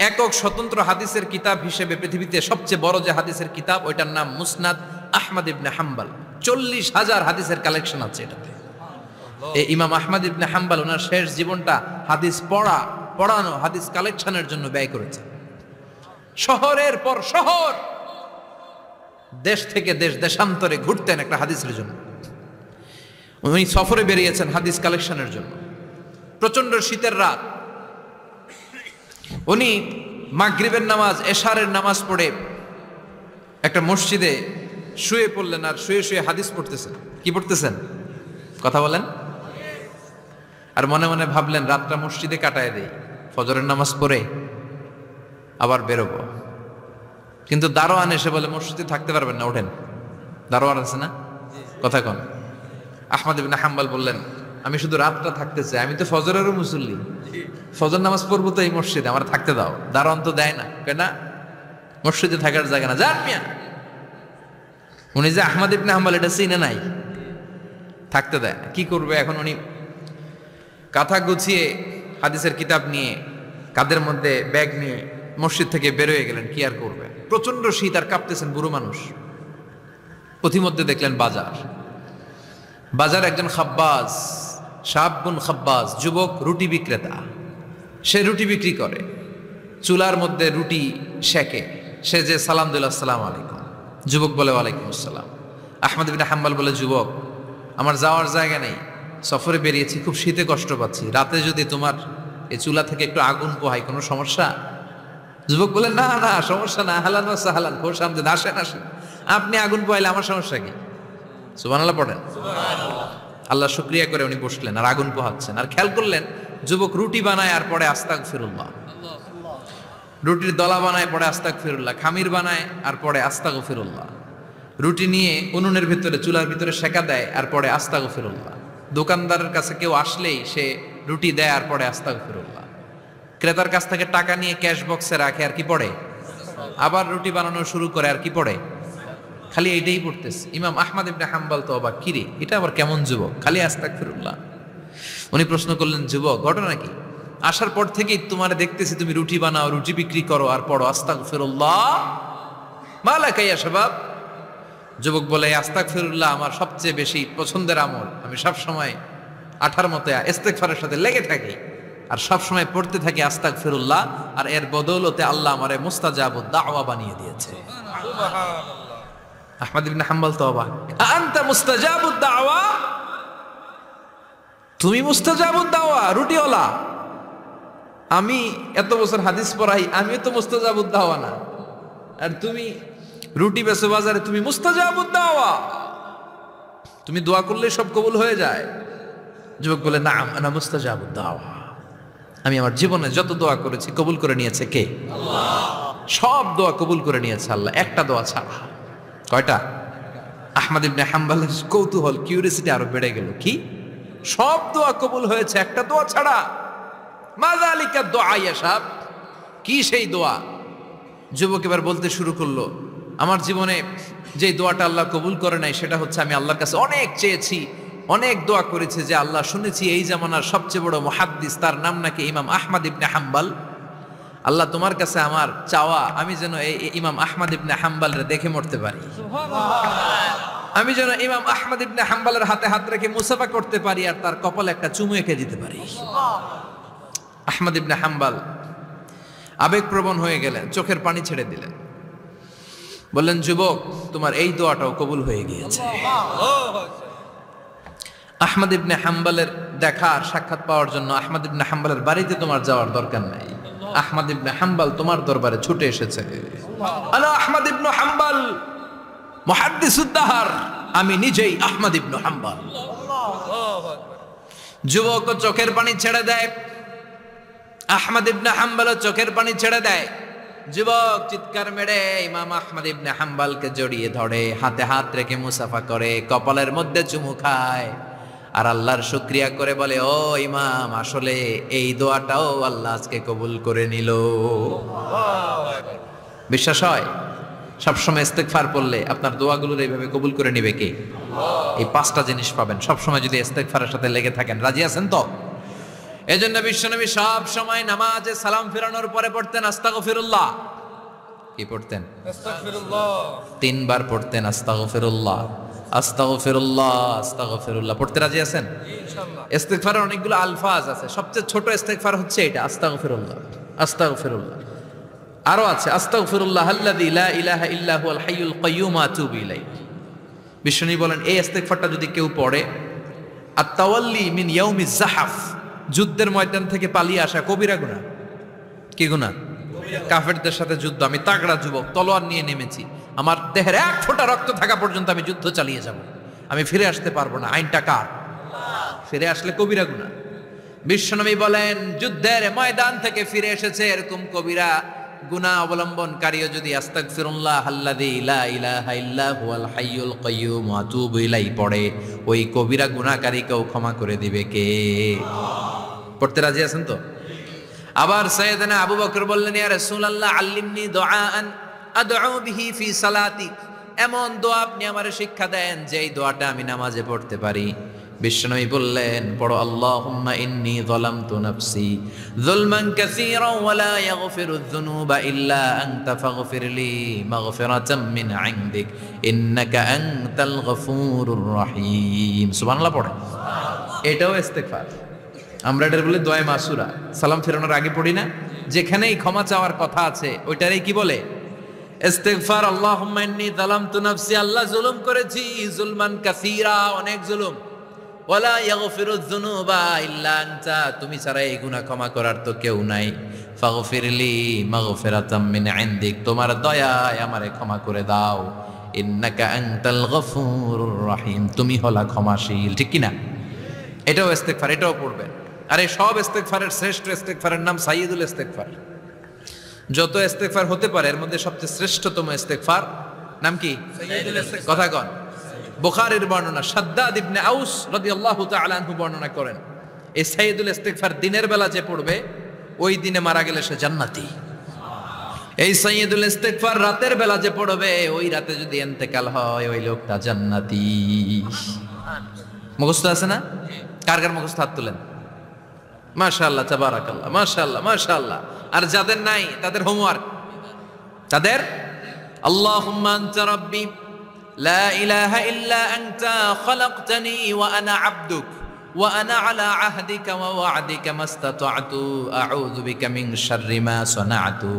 একক স্বতন্ত্র হাদিসের কিতাব হিসেবে পৃথিবীতে সবচেয়ে বড় যে হাদিসের কিতাব, ওইটার নাম মুসনাদ আহমদ ইবনে হাম্বল। 40,000 হাদিসের কালেকশন আছে এটাতে। এই ইমাম আহমদ ইবনে হাম্বল ওনার শেষ জীবনটা হাদিস পড়ানো, হাদিস কালেকশনের জন্য ব্যয় করেছে। শহরের পর শহর, দেশ থেকে দেশ, দেশান্তরে ঘুরতেন একটা হাদিসের জন্য। উনি সফরে বেরিয়েছেন হাদিস কালেকশনের জন্য। প্রচন্ড শীতের রাত, উনি মাগরিবের নামাজ, এশারের নামাজ পড়ে একটা মসজিদে শুয়ে পড়লেন, আর শুয়ে শুয়ে হাদিস পড়তেছেন। কি পড়তেছেন? কথা বলেন। আর মনে মনে ভাবলেন রাতটা মসজিদে কাটায় দেই, ফজরের নামাজ পড়ে আবার বেরোবো। কিন্তু দারোয়ান এসে বলে মসজিদে থাকতে পারবেন না, ওঠেন। দারোয়ান আছে না? কথা কন। আহমদ ইবনে হাম্বল বললেন, আমি শুধু রাতটা থাকতে চাই, আমি তো ফজরেরও মুসল্লি, ফজর নামাজ পড়বো তো এই মসজিদে, আমার থাকতে দাও। দারোয়ান তো দেয় না, কেন? মসজিদে থাকার জায়গা না, যান মিয়া। উনি যে আহমদ ইবনে হাম্বল এটা চিনে নাই, থাকতে দেয় না। কি করবে এখন? উনি কাঁথা গুছিয়ে হাদিসের কিতাব নিয়ে, কাঁধের মধ্যে ব্যাগ নিয়ে মসজিদ থেকে বেরোয় গেলেন। কি আর করবে, প্রচন্ড শীত, আর কাঁপতেছেন, বুড়ো মানুষ। পথিমধ্যে দেখলেন বাজার একজন খাব্বাজ, শাবুন খাব্বাজ, যুবক রুটি বিক্রেতা। সে রুটি বিক্রি করে, চুলার মধ্যে রুটি সেকে। সে যে সালাম দিল, আসসালামু আলাইকুম। যুবক বলে ওয়ালাইকুম আসসালাম। আহমদ ইবনে হাম্বল বলে, যুবক আমার যাওয়ার জায়গা নেই, সফরে বেরিয়েছি, খুব শীতে কষ্ট পাচ্ছি, রাতে যদি তোমার এই চুলা থেকে একটু আগুন পোহাই কোনো সমস্যা? যুবক বলেন, না না সমস্যা না, হালান ওয়া সাহালান, খোশ আমদেদ, আসেন আসেন, আপনি আগুন পোহাইলে আমার সমস্যা কি? সুবহানাল্লাহ পড়েন। আল্লাহ শুকরিয়া করে উনি বসলেন আর আগুন পোহাচ্ছেন, আর খেয়াল করলেন যুবক রুটি বানায় আর পরে আস্তাগফিরুল্লাহ, রুটির দলা বানায় পরে আস্তাগফিরুল্লাহ, খামির বানায় আর পরে আস্তাগফিরুল্লাহ, রুটি নিয়ে উনুনের ভিতরে চুলার ভিতরে সেকা দেয় আর পরে আস্তাগফিরুল্লাহ, দোকানদারের কাছে কেউ আসলেই সে রুটি দেয় আর পরে আস্তাগফিরুল্লাহ, ক্রেতার কাছ থেকে টাকা নিয়ে ক্যাশ বক্সে রাখে আর কি পড়ে, আবার রুটি বানানো শুরু করে আর কি পড়ে, খালি এইটাই পড়তেছে। ইমাম আহমদ ইবনে হাম্বল তো অবাক, কিরে এটা আবার কেমন যুবক, খালি আস্তাগফিরুল্লাহ। উনি প্রশ্ন করলেন, যুবক ঘটনা কি? আসার পর থেকেই তোমার দেখতেছি তুমি রুটি বানাও, রুটি বিক্রি করো আর পড়ো আস্তাগফিরুল্লাহ, মালাকা ইয়া শাবাব। যুবক বলে, আস্তাগফিরুল্লাহ আমার সবচেয়ে বেশি পছন্দের আমল, আমি সব সময় আঠার মতো ইস্তেগফারের সাথে লেগে থাকি আর সব সময় পড়তে থাকি আস্তাগফিরুল্লাহ, আর এর বদৌলতে আল্লাহ আমারে মুস্তাজাবুদ দাওয়া বানিয়ে দিয়েছে। আহমদ ইবনে হাম্বল তো অবাক, আনতা মুস্তাজাবুদ দাওয়া, তুমি মুস্তাজাবুদ দাওয়া, রুটিওয়ালা। আমি এত বছর হাদিস পড়াই, আমিও তো মুস্তাজাবুদ দাওয়া না, আর তুমি রুটি বেচো বাজারে, তুমি মুস্তাজাবুদ দাওয়া, তুমি দোয়া করলে সব কবুল হয়ে যায়। যুবক বলে, নাম আনা মুস্তাজাবুদ দাওয়া, আমি আমার জীবনে যত দোয়া করেছি কবুল করে নিয়েছে কে? আল্লাহ। সব দোয়া কবুল করে নিয়েছে আল্লাহ, একটা দোয়া ছাড়া। কয়টা? আহমদ ইবনে হাম্বলের কৌতূহল, কিউরিয়াসিটি আরো বেড়ে গেল, কি সব দোয়া কবুল হয়েছে একটা দোয়া ছাড়া? মা যালিকা দোয়া ইয়া শাব, কি সেই দোয়া? যুবক এবার বলতে শুরু করলো, আমার জীবনে যে দোয়াটা আল্লাহ কবুল করে নাই সেটা হচ্ছে আমি আল্লাহর কাছে অনেক চেয়েছি, অনেক দোয়া করেছে যে আল্লাহ, শুনেছি এই জামানার সবচেয়ে বড় মুহাদ্দিস, তার নাম নাকি ইমাম আহমদ ইবনে হাম্বল, আল্লাহ তোমার কাছে আমার চাওয়া আমি যেন এই ইমাম আহমদ ইবনে হাম্বলরে দেখে মরতে পারি, আমি যেন ইমাম আহমদ ইবনে হাম্বলের হাতে হাত রেখে মুসাফা করতে পারি আর তার কপালে একটা চুমু এঁকে দিতে পারি। আহমদ ইবনে হাম্বল আবেগপ্রবণ হয়ে গেলেন, চোখের পানি ছেড়ে দিলেন, বললেন, যুবক তোমার এই দোয়াটাও কবুল হয়ে গিয়েছে। আহমদ ইবনে হাম্বলের দেখা আর সাক্ষাৎ পাওয়ার জন্য আহমদ ইবনে হাম্বলের বাড়িতে তোমার যাওয়ার দরকার নাই, আহমদ ইবনে হাম্বল তোমার দরবারে ছুটে এসেছে। আনা আহমদ ইবনে হাম্বল মুহাদ্দিসুদ দাহর, আমি নিজেই আহমদ ইবনে হাম্বল। যুবক চোখের পানি ছেড়ে দেয়, আহমদ ইবনে হাম্বল চোখের পানি ছেড়ে দেয়। যুবক চিৎকার মেরে ইমাম আহমদ ইবনে হাম্বলকে জড়িয়ে ধরে, হাতে হাত রেখে মুসাফা করে, কপালের মধ্যে চুমু খায় আর আল্লাহর শুকরিয়া করে বলে, ও ইমাম, আসলে এই দোয়াটাও আল্লাহ আজকে কবুল করে নিল। বিশ্বাস হয়? সবসময় ইস্তেগফার পড়লে আপনার দোয়াগুলোর এইভাবে কবুল করে নিবে কে? এই পাঁচটা জিনিস পাবেন সবসময় যদি ইস্তেগফারের সাথে লেগে থাকেন। রাজি আছেন তো? এজন্য বিশ্বনবী সব সময় নামাজে সালাম ফেরানোর পরে পড়তেন আস্তাগফিরুল্লাহ। কি পড়তেন? আস্তাগফিরুল্লাহ। 3 বার পড়তেন আস্তাগফিরুল্লাহ, আস্তাগফিরুল্লাহ, আস্তাগফিরুল্লাহ। পড়তে রাজি আছেন? ইনশাআল্লাহ। ইস্তেগফারের অনেকগুলো আলফাজ আছে, সবচেয়ে ছোট ইস্তেগফার হচ্ছে এটা, আস্তাগফিরুল্লাহ, আস্তাগফিরুল্লাহ। আরো আছে, আস্তাগফিরুল্লাহ আল্লাযী লা ইলাহা ইল্লা হুয়াল হাইয়ুল কাইয়্যুম আতুবু ইলাইহি। বিশ্বনবী বলেন, এই ইস্তেগফারটা যদি কেউ পড়ে, আত-তাওয়াল্লি মিন ইয়াউমিজ জাহাফ, যুদ্ধের ময়দান থেকে পালিয়ে আসা কবিরা গুনাহ। কি গুনাহ? কাফেরদের সাথে যুদ্ধ, আমি তাগড়া যুবক, তলোয়ার নিয়ে নেমেছি, আমার দেহের 1 ফোঁটা রক্ত থাকা পর্যন্ত আমি যুদ্ধ চালিয়ে যাব, আমি ফিরে আসতে পারবো না, আইনটা কার? ফিরে আসলে কবিরা গুনাহ। বিশ্বনবী বলেন, যুদ্ধের ময়দান থেকে ফিরে এসেছে এরকম কবিরা গুনাহ অবলম্বনকারীও যদি আস্তাগফিরুল্লাহ আল্লাযী লা ইলাহা ইল্লা হুয়াল হাইয়ুল কাইয়্যুম আতুবু ইলাইহি পড়ে, ওই কবিরা গুনাহকারীকেও ক্ষমা করে দিবে কে? পড়তে রাজি আছেন তো? আবার সাইয়েদনা আবু বকর বললেন, ইয়া রাসূলুল্লাহ আল্লিমনি দুআআন আদউ বিহি ফি সালাতি, এমন দোয়া আপনি আমারে শিক্ষা দেন যে এই দোয়াটা আমি নামাজে পড়তে পারি। বিশ্বনবী বললেন, পড়ো, আল্লাহুম্মা ইন্নী যালামতু নাফসি যুলমান কাসীরান ওয়া লা ইয়াগফিরুয যুনুবা ইল্লা আনতা ফাগফিরলি মাগফিরাতাম মিন ইনদিক ইন্নাকা আনতাল গফুরুর রহিম। সুবহানাল্লাহ পড়ে। এটাও ইস্তেগফার। আমরা এটার বলে দোয়া মাসুরা, সালাম ফেরানোর আগে পড়ি না? যেখানেই ক্ষমা চাওয়ার কথা আছে ওইটারই কি বলে? ইস্তিগফার, আল্লাহুম্মা ইন্নী যালামতু নাফসি, আল্লাহ জুলুম করেছি জুলমান কাসীরা, অনেক জুলুম। ওয়ালা ইয়াগফিরুয যুনুবা ইল্লা আনতা, তুমি ছাড়া এই গুনাহ ক্ষমা করার তো কেউ নাই। ফাগফিরলি মাগফিরাতাম মিন ইনদিক, তোমার দয়ায় আমারে ক্ষমা করে দাও। ইন্নাকা আনতাল গফুরুর রহিম, তুমি হলা ক্ষমাশীল। ঠিক কি না? এটাও ইস্তিগফার, এটাও পড়বে। আর এই সব ইস্তিগফারের শ্রেষ্ঠ ইস্তিগফারের নাম সাইয়্যিদুল ইস্তিগফার। যত ইস্তিগফার হতে পারে এর মধ্যে সবচেয়ে শ্রেষ্ঠতম ইস্তিগফার নাম কি? সাইয়্যিদুল ইস্তিগফার। কথা কন। বুখারীর বর্ণনা, শাদ্দাদ ইবনে আউস রাদিয়াল্লাহু তাআলা আনহু বর্ণনা করেন, এই সাইয়্যিদুল ইস্তিগফার দিনের বেলা যে পড়বে ওই দিনে মারা গেলে সে জান্নাতি। এই সাইয়্যিদুল ইস্তিগফার রাতের বেলা যে পড়বে ওই রাতে যদি ইন্তেকাল হয় ওই লোকটা জান্নাতি। মুখস্থ আছে না? কার কার মুখস্থ হাত তুলেন। মাশাআল্লাহ, তাবারাকাল্লাহ, মাশাআল্লাহ, মাশাআল্লাহ। আর যাদের নাই তাদের হোমওয়ার্ক, তাদের আল্লাহুম্মা আনতা রাব্বি লা ইলাহা ইল্লা আনতা খালাকতানি ওয়া আনা আবদুক ওয়া আনা আলা আহদিকা ওয়া ওয়া'দিকা মাস্তাতা'তু আউযু বিকা মিন শাররি মা সানা'তু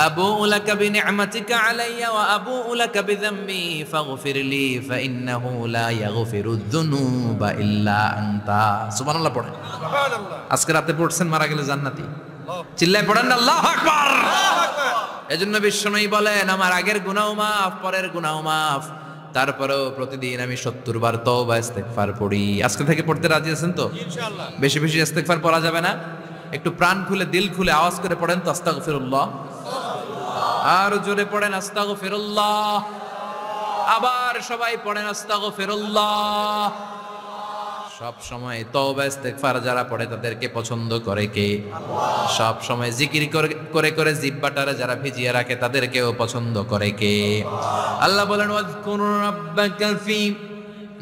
আবুউ লাকা বিনি'মাতিকা আলাইয়া ওয়া আবুউ লাকা বিযামবি ফাগফিরলি ফাইন্নাহু লা ইয়াগফিরুয যুনুবা ইল্লা আনতা। সুবহানাল্লাহ পড়েন। সুবহানাল্লাহ। আজকে রাতে পড়ছেন, মারা গেলে জান্নাতি। চিল্লায় পড়েন না আল্লাহু আকবার। এজন্য বিশ্বনবী বলেন, আমার আগের গুনাহ মাফ, পরের গুনাহ মাফ, তারপরেও প্রতিদিন আমি 70 বার তওবা ইস্তিগফার পড়ি। আজকে থেকে পড়তে রাজি আছেন তো? ইনশাআল্লাহ। বেশি বেশি ইস্তিগফার পড়া যাবে না? একটু প্রাণ খুলে দিল খুলে আওয়াজ করে পড়েন তো আস্তাগফিরুল্লাহ। আর জোরে পড়েন আস্তাগফিরুল্লাহ। আবার সবাই পড়েন আস্তাগফিরুল্লাহ। সব সময় তওবা ইস্তিগফার যারা পড়ে তাদেরকে পছন্দ করে কে? আল্লাহ। সব সময় জিকির করে করে জিহ্বাটারে যারা ভিজিয়ে রাখে তাদেরকেও পছন্দ করে কে? আল্লাহ বলেন, ওয়াযকুর রাব্বাকা ফি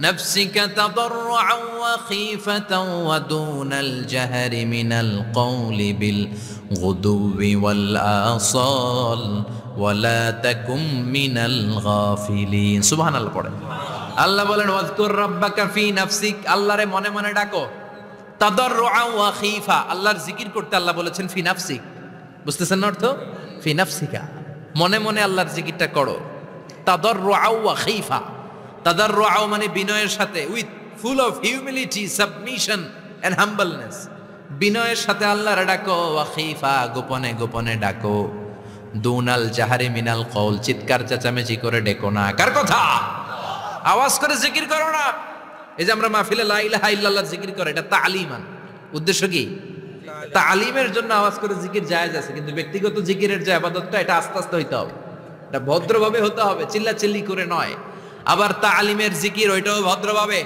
নাফসিকা তাদাররুআন ওয়া খীফাতান ওয়া দুনাল জাহরি মিনাল কওলি বিল গুদুবি ওয়াল আসাল ওয়া লা তাকুম মিনাল গাফিলিন। সুবহানাল্লাহ পড়েন। আল্লাহ বলেন, ওয়াযকুর রাব্বাকা ফি নাফসিক, আল্লাহরে মনে মনে ডাকো। তাদাররুআন ওয়া খীফা, আল্লাহর জিকির করতে আল্লাহ বলেছেন ফি নাফসিক। বুঝতেছেন না অর্থ? ফি নাফসিকা, মনে মনে আল্লাহর জিকিরটা করো। তাদাররুআন ওয়া খীফা, তাদাররুআন মানে বিনয়ের সাথে, with full of humility, submission and humbleness. বিনয়ের সাথে আল্লাহরে ডাকো। ওয়া খীফা, গোপনে গোপনে ডাকো। দুনাল জাহারি মিনাল কওল, চিৎকার চেঁচামেচি করে ডেকো না। কার কথা? আওয়াজ করে জিকির করো না। এই যে আমরা মাহফিলে লা ইলাহা ইল্লাল্লাহ জিকির করে, এটা তালিমান। উদ্দেশ্য কি? তালিমের জন্য আওয়াজ করে জিকির জায়েজ আছে, কিন্তু ব্যক্তিগত জিকিরের যে ইবাদতটা এটা আস্তে আস্তে হইতে হবে, এটা ভদ্রভাবে হতে হবে, চিল্লা চিল্লি করে নয়। আবার তালিমের জিকির ওইটাও ভদ্রভাবে।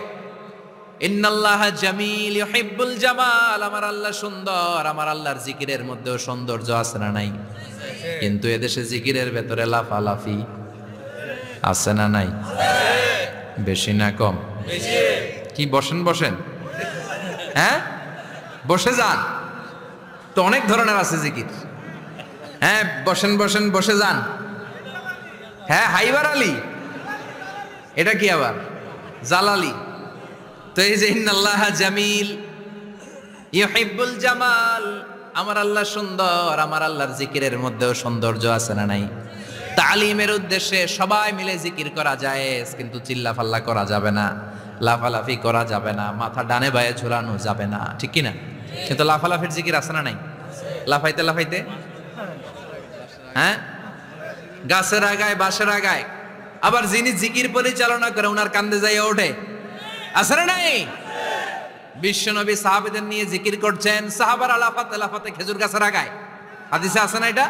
ইন্নাল্লাহা জামিল ইউহিব্বুল জামাল, আমার আল্লাহ সুন্দর, আমার আল্লাহর জিকিরের মধ্যেও সৌন্দর্য আছে না নাই? কিন্তু এদেশে জিকিরের ভেতরে লাফালাফি আছে না নাই? বেশি না কম? কি বসেন বসেন, হ্যাঁ বসে যান তো, অনেক ধরনের আছে জিকির। হ্যাঁ বসেন বসেন, বসে যান। হ্যাঁ হাইবার আলী, এটা কি আবার জালালি? তো এই যে ইন্নাল্লাহা জামিল ইউহিব্বুল জামাল, আমার আল্লাহ সুন্দর, আমার আল্লাহর জিকিরের মধ্যেও সৌন্দর্য আছে না নাই? তালিমের উদ্দেশ্যে সবাই মিলে জিকির করা যায়, কিন্তু চিল্লাফাল্লা করা যাবে না, লাফালাফি করা যাবে না, মাথা ডানে বায়ে ঝুলানো যাবে না, ঠিক কি না? কিন্তু লাফালাফির জিকির আছে না নাই? লাফাইতে লাফাইতে, হ্যাঁ গাছের আগায় বাঁশের আগায়। আবার যিনি জিকির পরিচালনা করে ওনার কান্দে যাইয়া ওঠে, আছে না নাই? বিশ্বনবী সাহাবাদের নিয়ে জিকির করছেন, সাহাবারা লাফাতে লাফাতে খেজুর গাছের আগায়। হাদিসে আছে না এটা?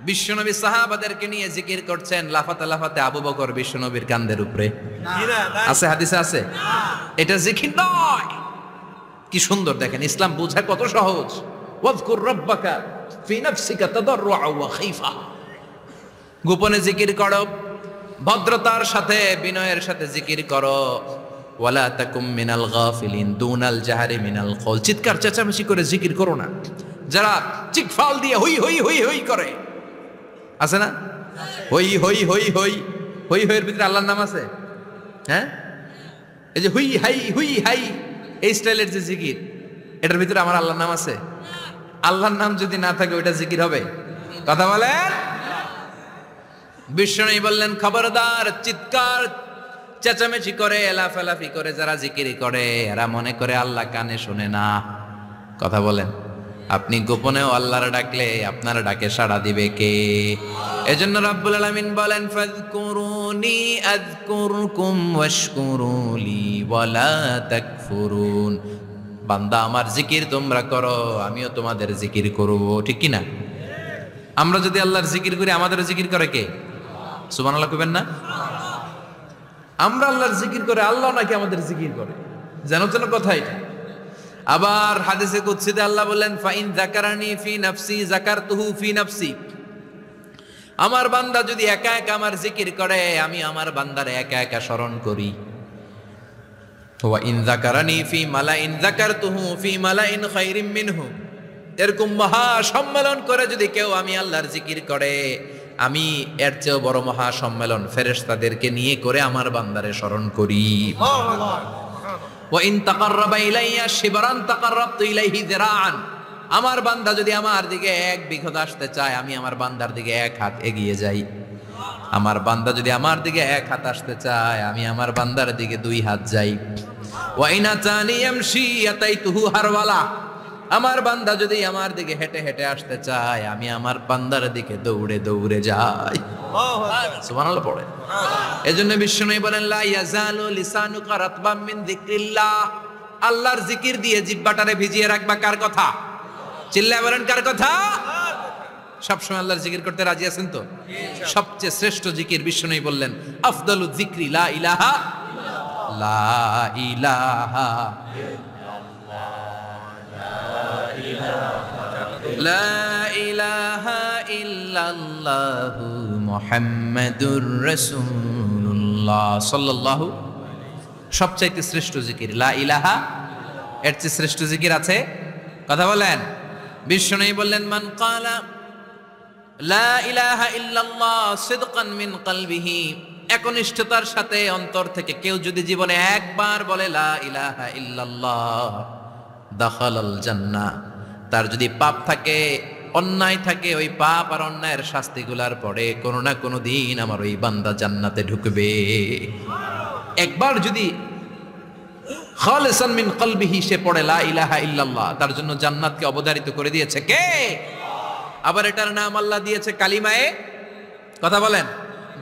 বিশ্বনবী সাহাবাদেরকে নিয়ে জিকির করছেন, লাফাতে লাফাতে আবু বকর বিশ্বনবীর কান্দের উপরে। আছে হাদিসে আছে? এটা জিকির নয়। কি সুন্দর দেখেন, ইসলাম বোঝা কত সহজ। ওয়াযকুর রাব্বাকা ফি নাফসিকা তাদাররুআন ওয়া খীফা, গোপনে জিকির করো, ভদ্রতার সাথে বিনয়ের সাথে জিকির করো। ওয়ালা তাকুম মিনাল গাফিলিন, দুনাল জাহারি মিনাল কওল, চিৎকার চেঁচামেচি করে জিকির করো না। যারা চিকফাল দিয়ে হই হই হই হই করে, আছে না? হই হই হই হই হই হইয়ের ভিতরে আল্লাহর নাম আছে। হ্যাঁ এই যে হুই হাই হুই হাই, এই স্টাইলের যে জিকির, এটার ভিতরে আমার আল্লাহর নাম আছে? আল্লাহর নাম যদি না থাকে ওইটা জিকির হবে? কথা বলেন। বিষ্ণু বললেন, খবরদার, চিৎকার চেঁচামেচি করে লাফালাফি করে যারা জিকির করে এরা মনে করে আল্লাহ কানে শুনে না। কথা বলেন, আপনি গোপনেও আল্লাহর ডাকলে আপনার ডাকে সাড়া দিবে কে? এজন্য রাব্বুল আলামিন বলেন, ফাযকুরুনি আযকুরকুম ওয়াশকুরুলি ওয়ালা তাকফুরুন। বান্দা আমার জিকির তোমরা করো, আমিও তোমাদের জিকির করব, ঠিক কি না? আমরা যদি আল্লাহর জিকির করি আমাদের জিকির করে কে? সুবহানাল্লাহ কইবেন না? আমরা আল্লাহর জিকির করে আল্লাহ নাকি আমাদের জিকির করে, যেন কথা এটা। আবার হাদিসে কুদসিতে আল্লাহ বললেন, ফাইন যাকারানি ফি নাফসি যাকারতুহু ফি নাফসি। আমার বান্দা যদি একা একা আমার জিকির করে আমি আমার বান্দারে একা একা স্মরণ করি। ওয়া ইন যাকারানি ফি মালাইন যাকারতুহু ফি মালাইন খায়রিম মিনহু। এরকম মহা সম্মেলন করে যদি কেউ আমি আল্লাহর জিকির করে আমি এর চেয়েও বড় মহা সম্মেলন ফেরেশতাদেরকে নিয়ে করে আমার বান্দারে স্মরণ করি। ওয়া ইন তাকাররাবা ইলাইয়া শিবরান তাকাররাবতু ইলাইহি যিরাআন। আমার বান্দা যদি আমার দিকে এক বিঘত আসতে চায় আমি আমার বান্দার দিকে এক হাত এগিয়ে যাই। আমার বান্দা যদি আমার দিকে এক হাত আসতে চায় আমি আমার বান্দার দিকে দুই হাত যাই। ওয়া ইন আতানি ইয়ামশি আতাইতুহু হারওয়ালা। আমার বান্দা যদি আমার দিকে হেঁটে হেঁটে আসতে চায় আমি আমার বান্দার দিকে দৌড়ে দৌড়ে যাই। সুবহানাল্লাহ পড়ে। এজন্য বিষ্ণু বলেন, লা ইয়াজালু লিসানুকা রাতবাম মিন যিকরিল্লাহ। আল্লাহর জিকির দিয়ে জিহ্বাটারে ভিজিয়ে রাখবা কার কথা? চিল্লায় বলেন কার কথা? সবসময় আল্লাহর জিকির করতে রাজি আছেন তো? সবচেয়ে শ্রেষ্ঠ জিকির বিষ্ণু বললেন, আফদালু যিকরি লা ইলাহা লা ইলাহা লা ইলাহা ইল্লাল্লাহু মুহাম্মাদুর রাসূলুল্লাহ সাল্লাল্লাহু। সবচাইতে শ্রেষ্ঠ জিকির লা ইলাহা। এর চেয়ে শ্রেষ্ঠ জিকির আছে? কথা বলেন। বিষ্ণু বললেন, মান ক্বালা লা ইলাহা ইল্লাল্লাহ সিদকান মিন কলবিহি। একনিষ্ঠতার সাথে অন্তর থেকে কেউ যদি জীবনে একবার বলে লা ইলাহা ইল্লাল্লাহ দাখালাল জান্নাহ। তার যদি পাপ থাকে, অন্যায় থাকে, ওই পাপ আর অন্যায়ের শাস্তিগুলার পরে কোনো না কোনো দিন আমার ওই বান্দা জান্নাতে ঢুকবে। একবার যদি খালিসান মিন কলবিহি সে পড়ে লা ইলাহা ইল্লাল্লাহ, তার জন্য জান্নাতকে অবধারিত করে দিয়েছে কে? আবার এটার নাম আল্লাহ দিয়েছে কালিমায়ে। কথা বলেন।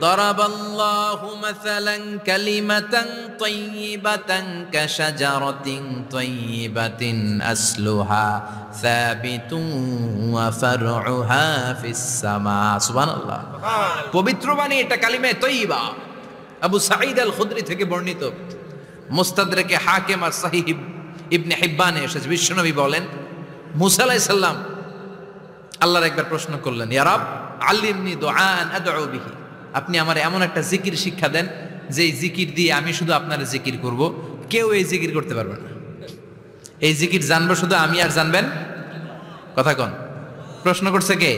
দরাবাল্লাহু মাসালান কালিমাতান তাইয়িবাতান কাশাজারাতিন তাইয়িবাতিন আসলুহা সাবিতুন ওয়া ফারউহা ফিস সামা। সুবহানাল্লাহ। পবিত্র বাণী এটা কালিমায়ে তাইয়িবা। আবু সাঈদ আল খুদরি থেকে বর্ণিত, মুস্তাদরাকে হাকিম আর সহিহ ইবনে হিব্বানে এসেছে। বিশ্বনবী বলেন, মুসা আলাইহিস সালাম আল্লাহর একবার প্রশ্ন করলেন, ইয়া রাব আল্লিমনি দুআন আদউ বিহি। আপনি আমার এমন একটা জিকির শিক্ষা দেন যে জিকির দিয়ে আমি শুধু আপনার জিকির করব, কেউ এই জিকির করতে পারবে না। এই জিকির জানবো শুধু আমি, আর জানবেন কথা কোন? প্রশ্ন করছে কে?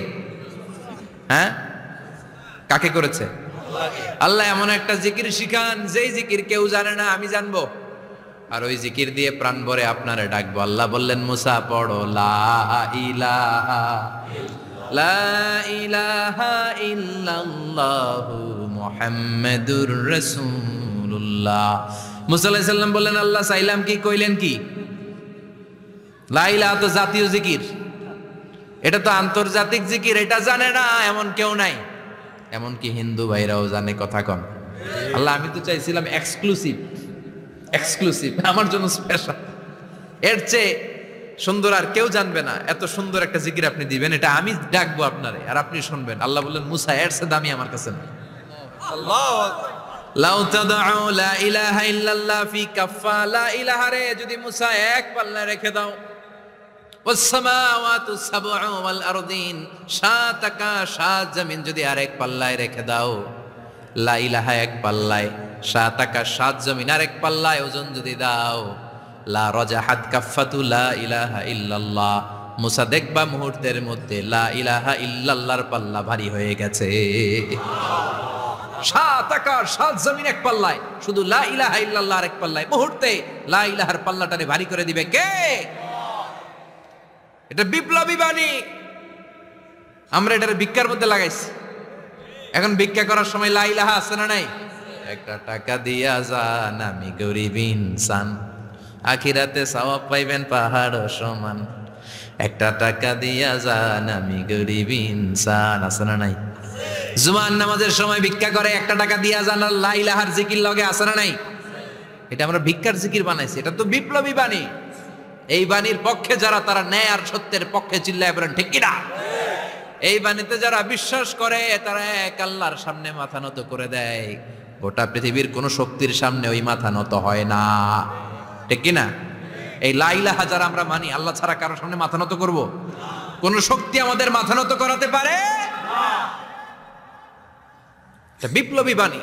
হ্যাঁ, কাকে করেছে? আল্লাহ এমন একটা জিকির শিখান যেই জিকির কেউ জানে না, আমি জানবো, আর ওই জিকির দিয়ে প্রাণ ভরে আপনারে ডাকবো। আল্লাহ বললেন, মুসা পড়ো লা ইলাহা লা ইলাহা ইল্লাল্লাহু মুহাম্মাদুর রাসূলুল্লাহ। মুসা আলাইহিস সালাম বললেন, আল্লাহ চাইলাম কি, কইলেন কি? লা ইলাহা তো জাতীয় জিকির, এটা তো আন্তর্জাতিক জিকির, এটা জানে না এমন কেউ নাই। এমনকি হিন্দু ভাইরাও জানে। কথা কন। আল্লাহ আমি তো চাইছিলাম এক্সক্লুসিভ, আমার জন্য স্পেশাল। এর চেয়ে সুন্দর আর কেউ জানবে না। এত সুন্দর একটা জিকির আপনি দিবেন, এটা আমি ডাকবো আপনারে আর আপনি শুনবেন। আল্লাহ বললেন, মুসা এর চেয়ে দামি আমার কাছে না। আল্লাহু আকবার। লাউ তাদউ লা ইলাহা ইল্লাল্লাহ ফি কাফা। লা ইলাহা রে যদি মুসা এক পাল্লায় রেখে দাও, ওয়াস সামাওয়াতু সাবউ ওয়াল আরদিন, সাত আকাশ সাত জমিন যদি আরেক পাল্লায় রেখে দাও, লা ইলাহা এক পাল্লায়, সাত আকাশ সাত জমিন আরেক পাল্লায় ওজন যদি দাও, লা রাজাহাত কাফাতু লা ইলাহা ইল্লাল্লাহ। মুসা দেখবা মুহূর্তের মধ্যে লা ইলাহা ইল্লাল্লাহর পাল্লা ভারী হয়ে গেছে। সাত আকাশ সাত জমিন এক পাল্লায়, শুধু লা ইলাহা ইল্লাল্লাহ আরেক পাল্লায়, মুহূর্তে লা ইলাহার পাল্লাটারে ভারী করে দিবে কে? এটা বিপ্লবী বাণী। আমরা এটার ভিক্ষার মধ্যে লাগাইছি। এখন ভিক্ষা করার সময় লা ইলাহা আছে না নাই? একটা টাকা দিয়া যান আমি গরিব ইনসান, আখিরাতে সওয়াব পাইবেন পাহাড় সমান। একটা টাকা দিয়া যান আমি গরিব ইনসান, আছে না নাই? জুমার নামাজের সময় ভিক্ষা করে একটা টাকা দিয়া যান আর লা ইলাহার জিকির লগে, আছে না নাই? এটা আমরা ভিক্ষার জিকির বানাইছি, এটা তো বিপ্লবী বাণী। এই বাণীর পক্ষে যারা, তারা ন্যায় আর সত্যের পক্ষে চিল্লায় বলেন ঠিক কিনা? এই বাণীতে যারা বিশ্বাস করে তারা এক আল্লাহর সামনে মাথা নত করে দেয়। গোটা পৃথিবীর কোন শক্তির সামনে ওই মাথা নত হয় না, ঠিক কিনা? এই লা ইলাহা যারা আমরা মানি, আল্লাহ ছাড়া কারোর সামনে মাথা নত করব? কোন শক্তি আমাদের মাথা নত করাতে পারে? এটা বিপ্লবী বাণী,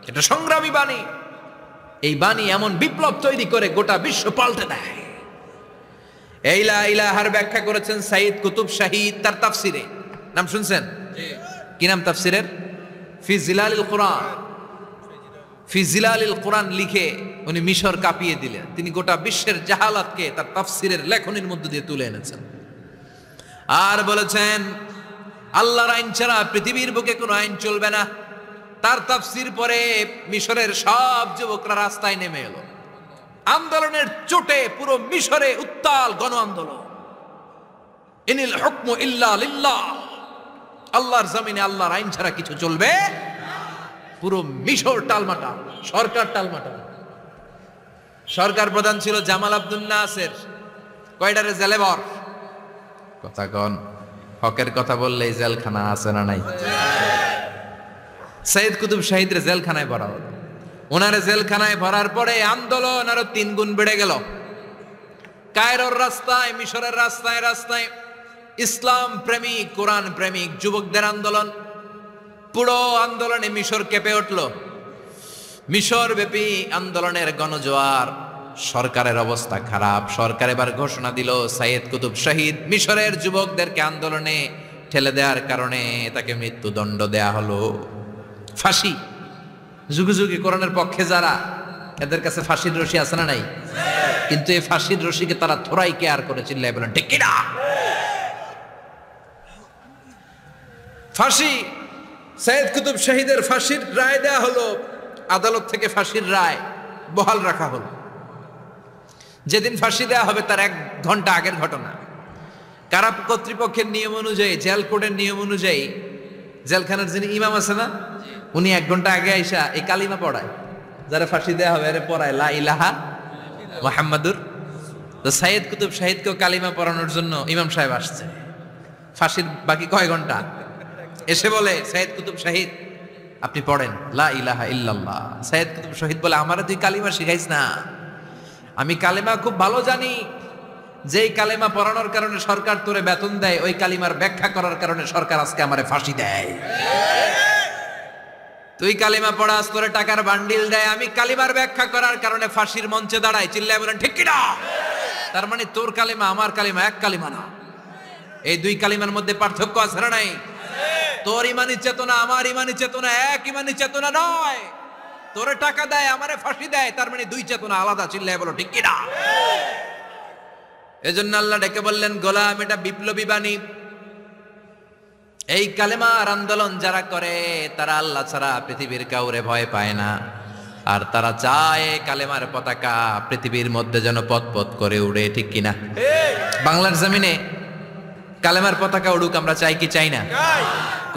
এটা সংগ্রামী বাণী। এই বাণী এমন বিপ্লব তৈরি করে গোটা বিশ্ব পাল্টে দেয়। এই লা ইলাহার ব্যাখ্যা করেছেন সাইয়্যিদ কুতুব শাহীদ তার তাফসিরে। নাম শুনছেন? কি নাম তাফসিরের? ফি জিলালিল কুরআন। ফি জিলালিল কুরআন লিখে উনি মিশর কাঁপিয়ে দিলেন। তিনি গোটা বিশ্বের জাহালাতকে তার তাফসিরের লেখনীর মধ্য দিয়ে তুলে এনেছেন। আর বলেছেন আল্লাহর আইন ছাড়া পৃথিবীর বুকে কোনো আইন চলবে না। তার তাফসির পরে মিশরের সব যুবকরা রাস্তায় নেমে এলো। আন্দোলনের চোটে পুরো মিশরে উত্তাল গণ আন্দোলন। ইনিল হুকমু ইল্লা লিল্লাহ, আল্লাহর জমিনে আল্লাহর আইন ছাড়া কিছু চলবে। পুরো মিশর টালমাটাল, সরকার টালমাটাল। সরকার প্রধান ছিল জামাল আব্দুল নাসের। কয়টারে জেলেবর? কথা কন, হকের কথা বললেই জেলখানা আছে না নাই? সাইয়্যিদ কুতুব শাহীদের জেলখানায় ভরা হলো। ওনারে জেলখানায় ভরার পরে আন্দোলন আরো 3 গুণ বেড়ে গেল। কায়রোর রাস্তায়, মিশরের রাস্তায় রাস্তায় ইসলাম প্রেমিক, কোরআন প্রেমিক যুবকদের আন্দোলন। পুরো আন্দোলনে মিশর কেঁপে উঠল। মিশর ব্যাপী আন্দোলনের গণজোয়ার। সরকারের অবস্থা খারাপ। সরকার এবার ঘোষণা দিল সাইয়্যিদ কুতুব শাহীদ মিশরের যুবকদেরকে আন্দোলনে ঠেলে দেওয়ার কারণে তাকে মৃত্যুদণ্ড দেয়া হলো, ফাঁসি। যুগে যুগে কোরআনের পক্ষে যারা, এদের কাছে ফাঁসির রশি আছে না নাই? কিন্তু এই ফাঁসির রশিকে তারা থোড়াই কেয়ার করে চিল্লায় বলেন ঠিক কিনা? ফাঁসি, সাইয়্যিদ কুতুব শাহীদের ফাঁসির রায় দেয়া হলো। আদালত থেকে ফাঁসির রায় বহাল রাখা হলো। যেদিন ফাঁসি দেয়া হবে তার 1 ঘন্টা আগের ঘটনা। কারা কর্তৃপক্ষের নিয়ম অনুযায়ী, জেল কোডের নিয়ম অনুযায়ী জেলখানার যিনি ইমাম আছে না, উনি 1 ঘন্টা আগে আইসা এই কালিমা পড়ায়। যারা ফাঁসি দেয়া হবে এর পড়ায় লা ইলাহা মুহাম্মাদুর। তো সাইয়্যিদ কুতুব শাহীদকেও কালিমা পড়ানোর জন্য ইমাম সাহেব আসছে। ফাঁসির বাকি কয় ঘন্টা, এসে বলে সাইয়্যিদ কুতুব শাহীদ আপনি পড়েন লা ইলাহা ইল্লাল্লাহ। সাইয়্যিদ কুতুব শাহীদ বলে আমারে তুই কালিমা শিখাইস না, আমি কালিমা খুব ভালো জানি। যেই কালিমা পড়ানোর কারণে সরকার তোরে বেতন দেয়, ওই কালিমার ব্যাখ্যা করার কারণে সরকার আজকে আমারে ফাঁসি দেয়। তুই কালিমা পড়াস, তোরে টাকার বান্ডিল দেয়, আমি কালিমার ব্যাখ্যা করার কারণে ফাঁসির মঞ্চে দাঁড়াই। চিল্লায় বলেন ঠিক কিনা? তার মানে তোর কালিমা আমার কালিমা এক কালিমা না। এই 2 কালিমার মধ্যে পার্থক্য আছে না নাই? তোর ইমানি চেতনা আমার ইমানি চেতনা এক ইমানি চেতনা নয়। তোরে টাকা দেয়, আমারে ফাঁসি দেয়, তার মানে 2 চেতনা আলাদা। চিল্লায় বলো ঠিক কিনা? এজন্য আল্লাহ ডেকে বললেন গোলাম, এটা বিপ্লবী বাণী। এই কালেমার আন্দোলন যারা করে তারা আল্লাহ ছাড়া পৃথিবীর কাউরে ভয় পায় না। আর তারা চায় কালেমার পতাকা পৃথিবীর মধ্যে যেন পথ করে উড়ে, ঠিক কিনা? বাংলার জমিনে কালেমার পতাকা উড়ুক আমরা চাই কি চাই না?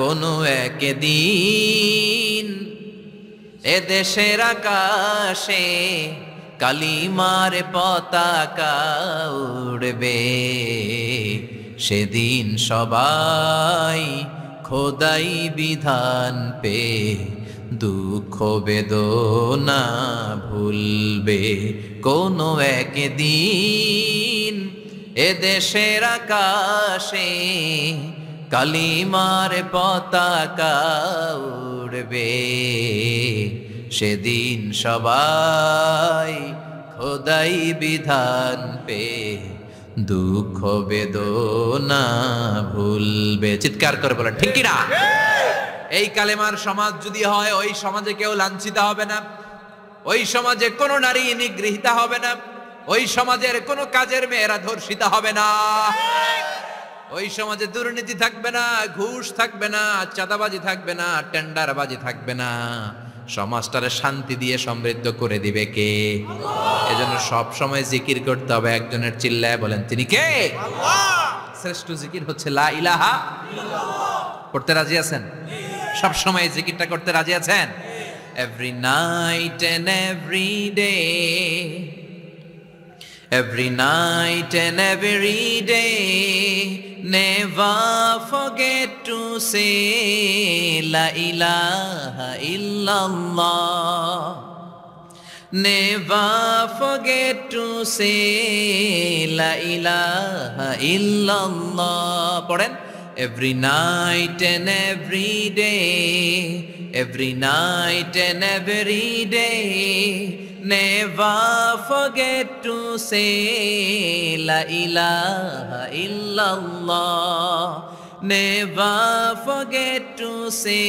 কোনো একদিন এ দেশের আকাশে কালিমার পতাকা উড়বে, সেদিন সবাই খোদাই বিধান পে দুঃখ বেদনা ভুলবে। কোনো একদিন এ দেশের আকাশে কালিমার পতাকা উড়বে, সেদিন সবাই খোদাই বিধান পে দুঃখ বেদনা ভুলবে। চিৎকার করে বলেন ঠিক কিনা? এই কালেমার সমাজ যদি হয়, ওই সমাজে কেউ লাঞ্ছিত হবে না, ওই সমাজে কোনো নারী নিগৃহীতা হবে না, ওই সমাজের কোনো কাজের মেয়েরা ধর্ষিতা হবে না, ওই সমাজে দুর্নীতি থাকবে না, ঘুষ থাকবে না, চাঁদাবাজি থাকবে না, টেন্ডারবাজি থাকবে না। সমাজটারে শান্তি দিয়ে সমৃদ্ধ করে দিবে কে? এজন্য সব সময় জিকির করতে হবে একজনের, চিল্লায় বলেন তিনি কে? শ্রেষ্ঠ জিকির হচ্ছে লা ইলাহা ইল্লাল্লাহ। করতে রাজি আছেন? সব সময় জিকিরটা করতে রাজি আছেন? Every night and every day, every night and every day, never forget to say la ilaha illallah. Never forget to say la ilaha illallah. পড়েন, every night and every day, every night and every day, never forget to say la ilaha illallah. Never forget to say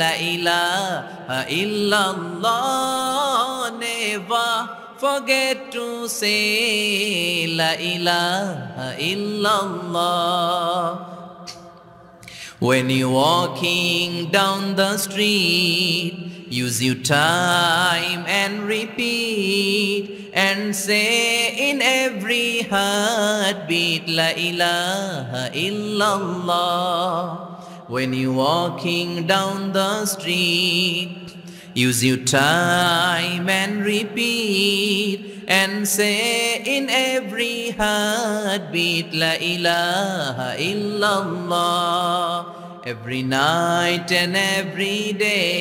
la ilaha illallah. Never forget to say la ilaha illallah. When you're walking down the street, use your time and repeat and say in every heartbeat la ilaha illallah. When you're walking down the street, use your time and repeat and say in every heartbeat la ilaha illallah. Every night and every day,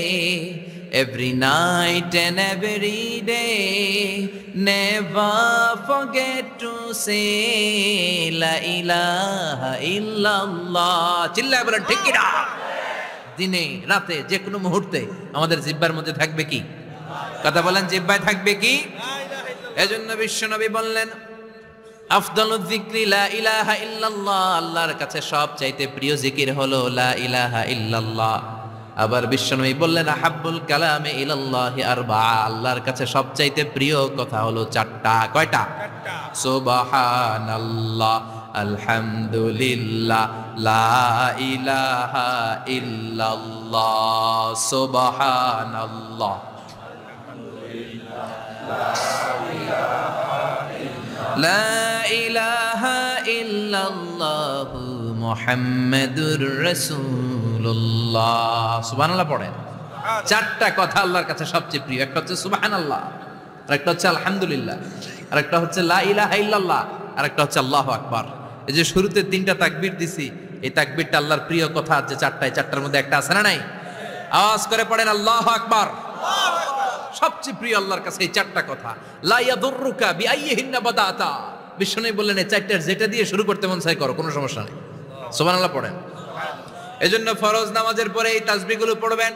every night and every day, never forget to say la ilaha illallah. চিল্লায় বলেন ঠিক কি না? দিনে রাতে যে কোনো মুহূর্তে আমাদের জিহ্বার মধ্যে থাকবে কি? কথা বলেন, জিহ্বায় থাকবে কি? এজন্য বিশ্বনবী বললেন, আফদালুয যিকরি লা ইলাহা ইল্লাল্লাহ। আল্লাহর কাছে সবচাইতে প্রিয় জিকির হলো লা ইলাহা ইল্লাল্লাহ। আবার বিশ্বনবী বললেন, আহাব্বুল কালামে ইলাল্লাহি আরবাআ। আল্লাহর কাছে সবচাইতে প্রিয় কথা হলো চারটা। কয়টা? সুবহানাল্লাহ, আলহামদুলিল্লাহ, লা ইলাহা ইল্লাল্লাহ। সুবহানাল্লাহ, লা ইলাহা ইল্লাল্লাহ, মুহাম্মাদুর রাসূলুল্লাহ। সুবহানাল্লাহ পড়েন। চারটা কথা আল্লাহর কাছে সবচেয়ে প্রিয়। একটা হচ্ছে সুবহানাল্লাহ, আরেকটা হচ্ছে আলহামদুলিল্লাহ, আরেকটা হচ্ছে লা ইলাহা ইল্লাল্লাহ, আরেকটা হচ্ছে আল্লাহু আকবার। এই যে শুরুতে তিনটা তাকবীর দিছি, এই তাকবীরটা আল্লাহর প্রিয় কথা যে চারটায়, চারটার মধ্যে একটা আছে না নাই? আওয়াজ করে পড়েন আল্লাহু আকবার। সবচেয়ে প্রিয় আল্লাহর কাছে এই চারটা কথা। লা ইয়াদুররুকা বিআইয়িহিন্না বাদাতা। বিশ্বনবী বললেন এই চারটার যেটা দিয়ে শুরু করতে মন চায় করো, কোনো সমস্যা নেই। সুবহানাল্লাহ পড়েন। এজন্য ফরজ নামাজের পরে এই তাসবিহগুলো পড়বেন।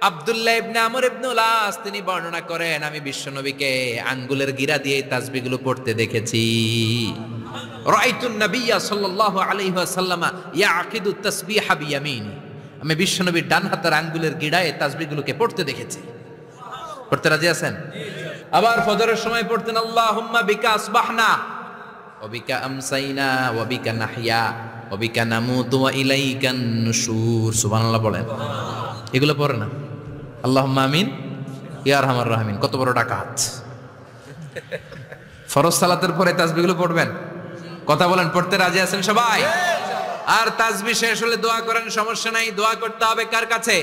আব্দুল্লাহ ইবনে আমর ইবনে আস তিনি বর্ণনা করেন, আমি বিশ্বনবীকে আঙ্গুলের গিরা দিয়ে এই তাসবিহগুলো পড়তে দেখেছি। রাআইতুন নাবিয়্যা সাল্লাল্লাহু আলাইহি ওয়াসাল্লাম ইয়াকিদু তাসবিহা বিয়ামিনি। আমি বিশ্বনবীর ডান হাতের আঙ্গুলের গিরায় এই তাসবিহগুলোকে পড়তে দেখেছি। পড়তে রাজি আছেন? আবার ফজরের সময় পড়তেন, আল্লাহুম্মা বিকা আসবাহনা ওয়া বিকা আমসাইনা ওয়া বিকা নাহইয়া ওয়া বিকা নামুতু ওয়া ইলাইকান নুশুর। সুবহানাল্লাহ বলেন। এগুলো পড়ে না? আল্লাহুম্মা আমিন ইয়া আরহামার রাহিমিন। কত বড় ডাকাত! ফরজ সালাতের পরে তাসবিহগুলো পড়বেন। কথা বলেন, পড়তে রাজি আছেন সবাই? আর তাসবিহ শেষ হলে দোয়া করেন, সমস্যা নাই। দোয়া করতে হবে কার কাছে?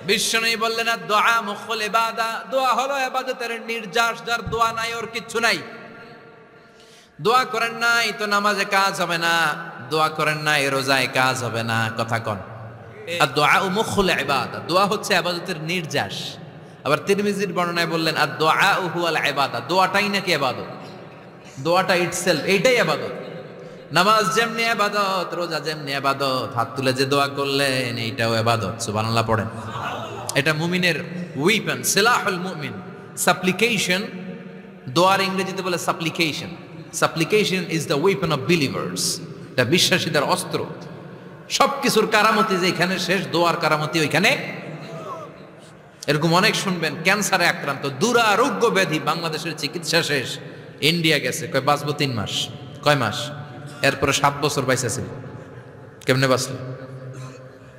বিশ্বনবী বললেন, আর দোয়া মুখল ইবাদা। দোয়া হলো ইবাদতের নির্যাস। যার দোয়া নাই ওর কিচ্ছু নাই। দোয়া করেন নাই তো নামাজে কাজ হবে না, দোয়া করেন নাই রোজায় কাজ হবে না। কথা কন। আর দোয়া মুখল ইবাদা, দোয়া হচ্ছে ইবাদতের নির্যাস। আবার তিরমিজির বর্ণনায় বললেন, আর দোয়া হুয়াল ইবাদা। দোয়াটাই নাকি ইবাদত, দোয়াটা ইটসেলফ এইটাই ইবাদত। নামাজ যেমনি ইবাদত, রোজা যেমনি ইবাদত, হাত তুলে যে দোয়া করলেন এইটাও ইবাদত। সুবহানাল্লাহ পড়েন। এটা মুমিনের উইপন, সিলাহুল মুমিন। সাপ্লিকেশন, দোয়ার ইংরেজিতে বলে সাপ্লিকেশন। সাপ্লিকেশন is the weapon of believers. এটা বিশ্বাসীদের অস্ত্র। সবকিছুর কারামতি যেখানে শেষ, দোয়ার কারামতি ওইখানে। এরকম অনেক শুনবেন, ক্যান্সারে আক্রান্ত, দুরারোগ্য ব্যাধি, বাংলাদেশের চিকিৎসা শেষ, ইন্ডিয়া গেছে, কয় বাঁচবো 3 মাস। কয় মাস? এরপরে 7 বছর বাইসা ছিল। কেমনে বাঁচল?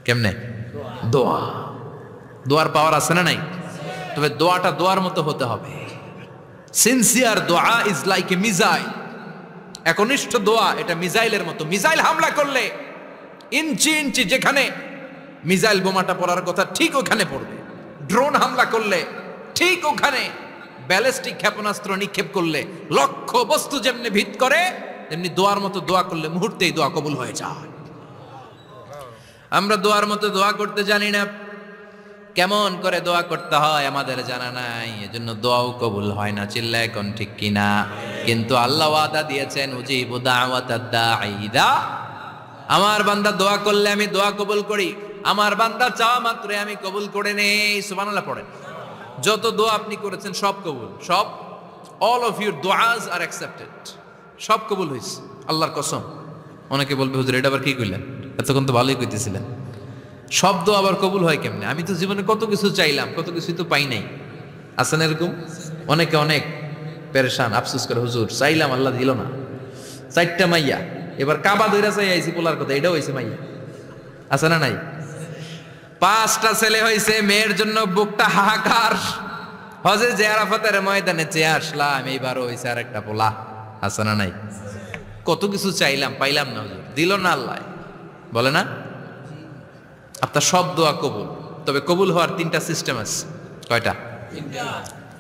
কেমনে? দোয়া। দোয়ার পাওয়ার আছে না নাই? তবে দোয়াটা দোয়ার মতো হতে হবে। সিনসিয়ার দোয়া ইজ লাইক এ মিসাইল। একনিষ্ঠ দোয়া এটা মিসাইলের মতো। মিসাইল হামলা করলে ইঞ্চি ইঞ্চি যেখানে মিসাইল বোমাটা পড়ার কথা ঠিক ওখানে পড়বে। ড্রোন হামলা করলে ঠিক ওখানে, ব্যালিস্টিক ক্ষেপণাস্ত্র নিক্ষেপ করলে লক্ষ্য বস্তু যেমনি ভিত করে, তেমনি দোয়ার মতো দোয়া করলে মুহূর্তেই দোয়া কবুল হয়ে যায়। আমরা দোয়ার মতো দোয়া করতে জানি না, কেমন করে দোয়া করতে হয় আমাদের জানা নাই, এজন্য দোয়াও কবুল হয় না। চিল্লায় কোন ঠিক কিনা? কিন্তু আল্লাহ ওয়াদা দিয়েছেন, উজিবু দাওয়াতাদ দাঈ ইযা, আমার বান্দা দোয়া করলে আমি দোয়া কবুল করি, আমার বান্দা চাওয়া মাত্রই আমি কবুল করে নেই। সুবহানাল্লাহ পড়েন। যত দোয়া আপনি করেছেন সব কবুল, সব, অল অফ ইউর দোয়াজ আর অ্যাকসেপ্টেড, সব কবুল হয়েছে আল্লাহর কসম। অনেকে বলবে হুজুর এটা আবার কি কইলেন, এতক্ষণ তো ভালোই কইতেছিলেন। সব দোয়া আবার কবুল হয় কেমনে? আমি তো জীবনে কত কিছু চাইলাম, কত কিছুই তো পাই নাই। আছে না এরকম? অনেকে অনেক পেরেশান, আফসোস করে, হুজুর চাইলাম আল্লাহ দিল না। 4টা মাইয়া, এবার কাবা দইরা চাই আইছি পোলার কথা, এটাও হয়েছে মাইয়া। আছে না নাই? 5টা ছেলে হয়েছে, মেয়ের জন্য বুকটা হাহাকার। হজে যে আরাফাতের ময়দানে চেয়ে আসলাম, এইবারও হয়েছে আর একটা পোলা। আছে না নাই? কত কিছু চাইলাম, পাইলাম না, হুজুর দিল না আল্লাহ। বলে না? আপনার সব দোয়া কবুল, তবে কবুল হওয়ার 3টা সিস্টেম আছে। কয়টা?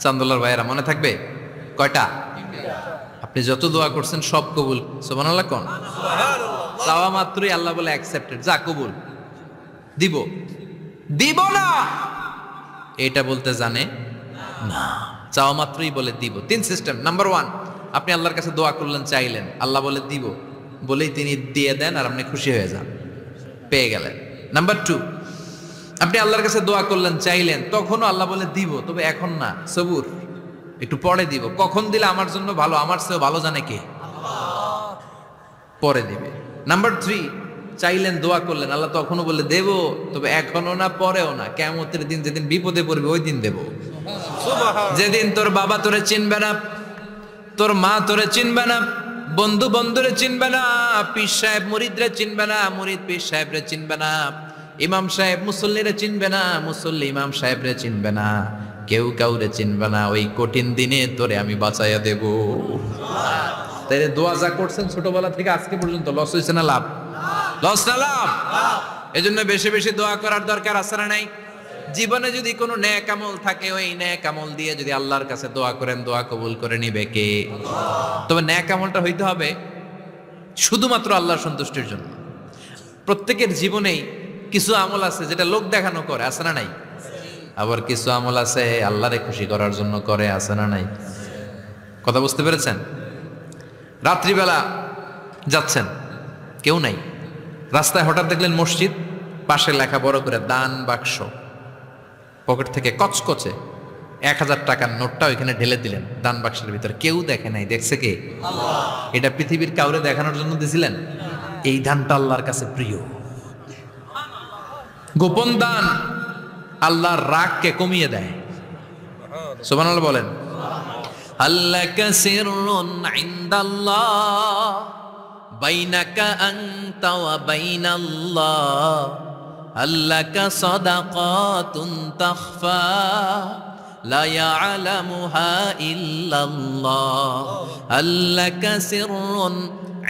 চান্দোলার ভাইয়েরা মনে থাকবে? কয়টা? আপনি যত দোয়া করছেন সব কবুল। সুবহানাল্লাহ কোন? চাওয়া মাত্রই আল্লাহ বলে অ্যাকসেপ্টেড, যা কবুল। দিব দিব না এটা বলতে জানে না, চাওয়া মাত্রই বলে দিব। 3 সিস্টেম। নাম্বার 1, আপনি আল্লাহর কাছে দোয়া করলেন, চাইলেন, আল্লাহ বলে দিব, বলেই তিনি দিয়ে দেন আর আপনি খুশি হয়ে যান, পেয়ে গেলেন। নাম্বার 2, আপনি আল্লাহর কাছে দোয়া করলেন, চাইলেন, তখনও আল্লাহ বলে দিব, তবে এখন না, সবুর, একটু পরে দিব। কখন দিলে আমার জন্য ভালো, আমার চেয়ে ভালো জানে কে? আল্লাহ, পরে দিবে। নাম্বার 3, চাইলেন, দোয়া করলেন, আল্লাহ তখনও বলে দেব, তবে এখনো না, পরেও না, কিয়ামতের দিন যেদিন বিপদে পড়বে ওই দিন দেব। যেদিন তোর বাবা তোরে চিনবে না, তোর মা তোরে চিনবে না, বন্ধু বন্ধুরে চিনবে না, পীর সাহেব মুরিদরে চিনবে না, মুরিদ পীর সাহেবরে চিনবে না, ইমাম সাহেব মুসল্লিরে চিনবে না, মুসল্লি ইমাম সাহেবরে চিনবে না, কেউ কাউরে চিনবে না। ওই কঠিন দিনে তোরে আমি বাঁচাইয়া দেব। তাই দোয়া যা করছেন ছোটবেলা থেকে আজকে পর্যন্ত, লস হয়েছে না লাভ? লস না লাভ? এজন্য বেশি বেশি দোয়া করার দরকার আছে না নাই? জীবনে যদি কোনো নেক আমল থাকে, ওই নেক আমল দিয়ে যদি আল্লাহর কাছে দোয়া করেন, দোয়া কবুল করে নিবে কে? তবে নেক আমলটা হইতে হবে শুধুমাত্র আল্লাহর সন্তুষ্টির জন্য। প্রত্যেকের জীবনেই কিছু আমল আছে যেটা লোক দেখানো করে, আছে না নাই? আবার কিছু আমল আছে আল্লাহরে খুশি করার জন্য করে, আছে না নাই? কথা বুঝতে পেরেছেন? রাত্রিবেলা যাচ্ছেন, কেউ নাই, রাস্তায় হঠাৎ দেখলেন মসজিদ, পাশে লেখা বড় করে দান বাক্স, পকেট থেকে কচকচে 1000 টাকার নোটটা ওইখানে ঢেলে দিলেন দান বাক্সের ভিতরে। কেউ দেখে নাই, দেখছে কে? আল্লাহ। এটা পৃথিবীর কাউরে দেখানোর জন্য দিছিলেন? এই দানটা আল্লাহর কাছে প্রিয়। গোপন দান আল্লাহর রাগকে কমিয়ে দেয়। সুবহানাল্লাহ বলেন। আল্লাকা সিররুন ইনদাল্লাহ বাইনাকা আনতা ওয়া বাইনাল্লাহ, আল্লাকা সাদাকাতুন তাখফা লা ইয়ালামুহা ইল্লাল্লাহ, আল্লাকা সিররুন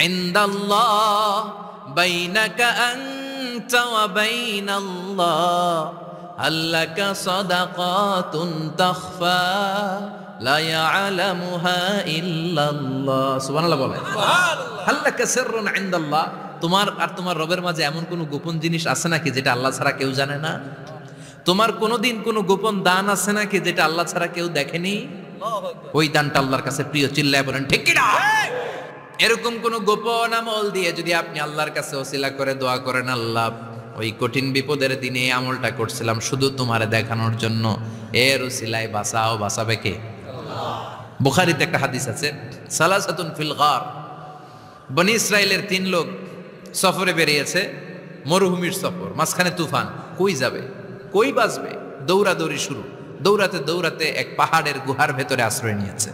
ইনদাল্লাহ বাইনাকা আনতা ওয়া বাইনাল্লাহ, আল্লাকা সাদাকাতুন তাখফা লা ইয়ালামুহা ইল্লাল্লাহ। সুবহানাল্লাহ বলেন। আল্লাকা সিররুন ইনদাল্লাহ, তোমার আর তোমার রবের মাঝে এমন কোন গোপন জিনিস আছে নাকি যেটা আল্লাহ ছাড়া কেউ জানে না? তোমার কোনোদিন কোনো গোপন দান আছে নাকি যেটা আল্লাহ ছাড়া কেউ দেখেনি? ওই দানটা আল্লাহর কাছে প্রিয়। চিল্লায় বলেন ঠিক কি না? এরকম কোন গোপন আমল দিয়ে যদি আপনি আল্লাহর কাছে ওসিলা করে দোয়া করেন, আল্লাহ ওই কঠিন বিপদের দিনে এই আমলটা করছিলাম শুধু তোমারে দেখানোর জন্য, এর ওসিলায় বাঁচাও, বাঁচাবে কে? আল্লাহ। বুখারীতে একটা হাদিস আছে, সালাসাতুন ফিল গার, বনি ইসরাইলের 3 লোক সফরে বেরিয়েছে, মরুভূমির সফর, মাঝখানে তুফান, কই যাবে, কই বাঁচবে, দৌড়াদৌড়ি শুরু। দৌড়াতে দৌড়াতে এক পাহাড়ের গুহার ভেতরে আশ্রয় নিয়েছে।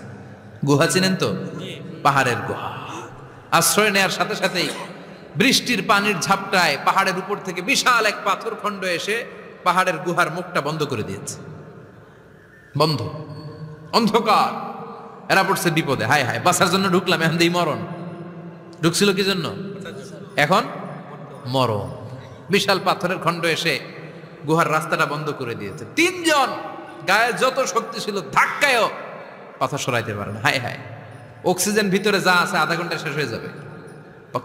গুহা চিনেন তো? পাহাড়ের গুহা। আশ্রয় নেয়ার সাথে সাথেই বৃষ্টির পানির ঝাপটায় পাহাড়ের উপর থেকে বিশাল এক পাথর খণ্ড এসে পাহাড়ের গুহার মুখটা বন্ধ করে দিয়েছে। বন্ধ, অন্ধকার। এরা পড়ছে বিপদে, হায় হায় বাঁচার জন্য ঢুকলাম, এখন দিই মরণ। ঢুকছিল কি জন্য? এখন মরণ। বিশাল পাথরের খণ্ড এসে গুহার রাস্তাটা বন্ধ করে দিয়েছে। তিনজন গায়ে যত শক্তি ছিল ধাক্কায়ও পাথর সরাইতে পারে না। হায় হায়, অক্সিজেন ভিতরে যা আছে আধা ঘন্টা শেষ হয়ে যাবে।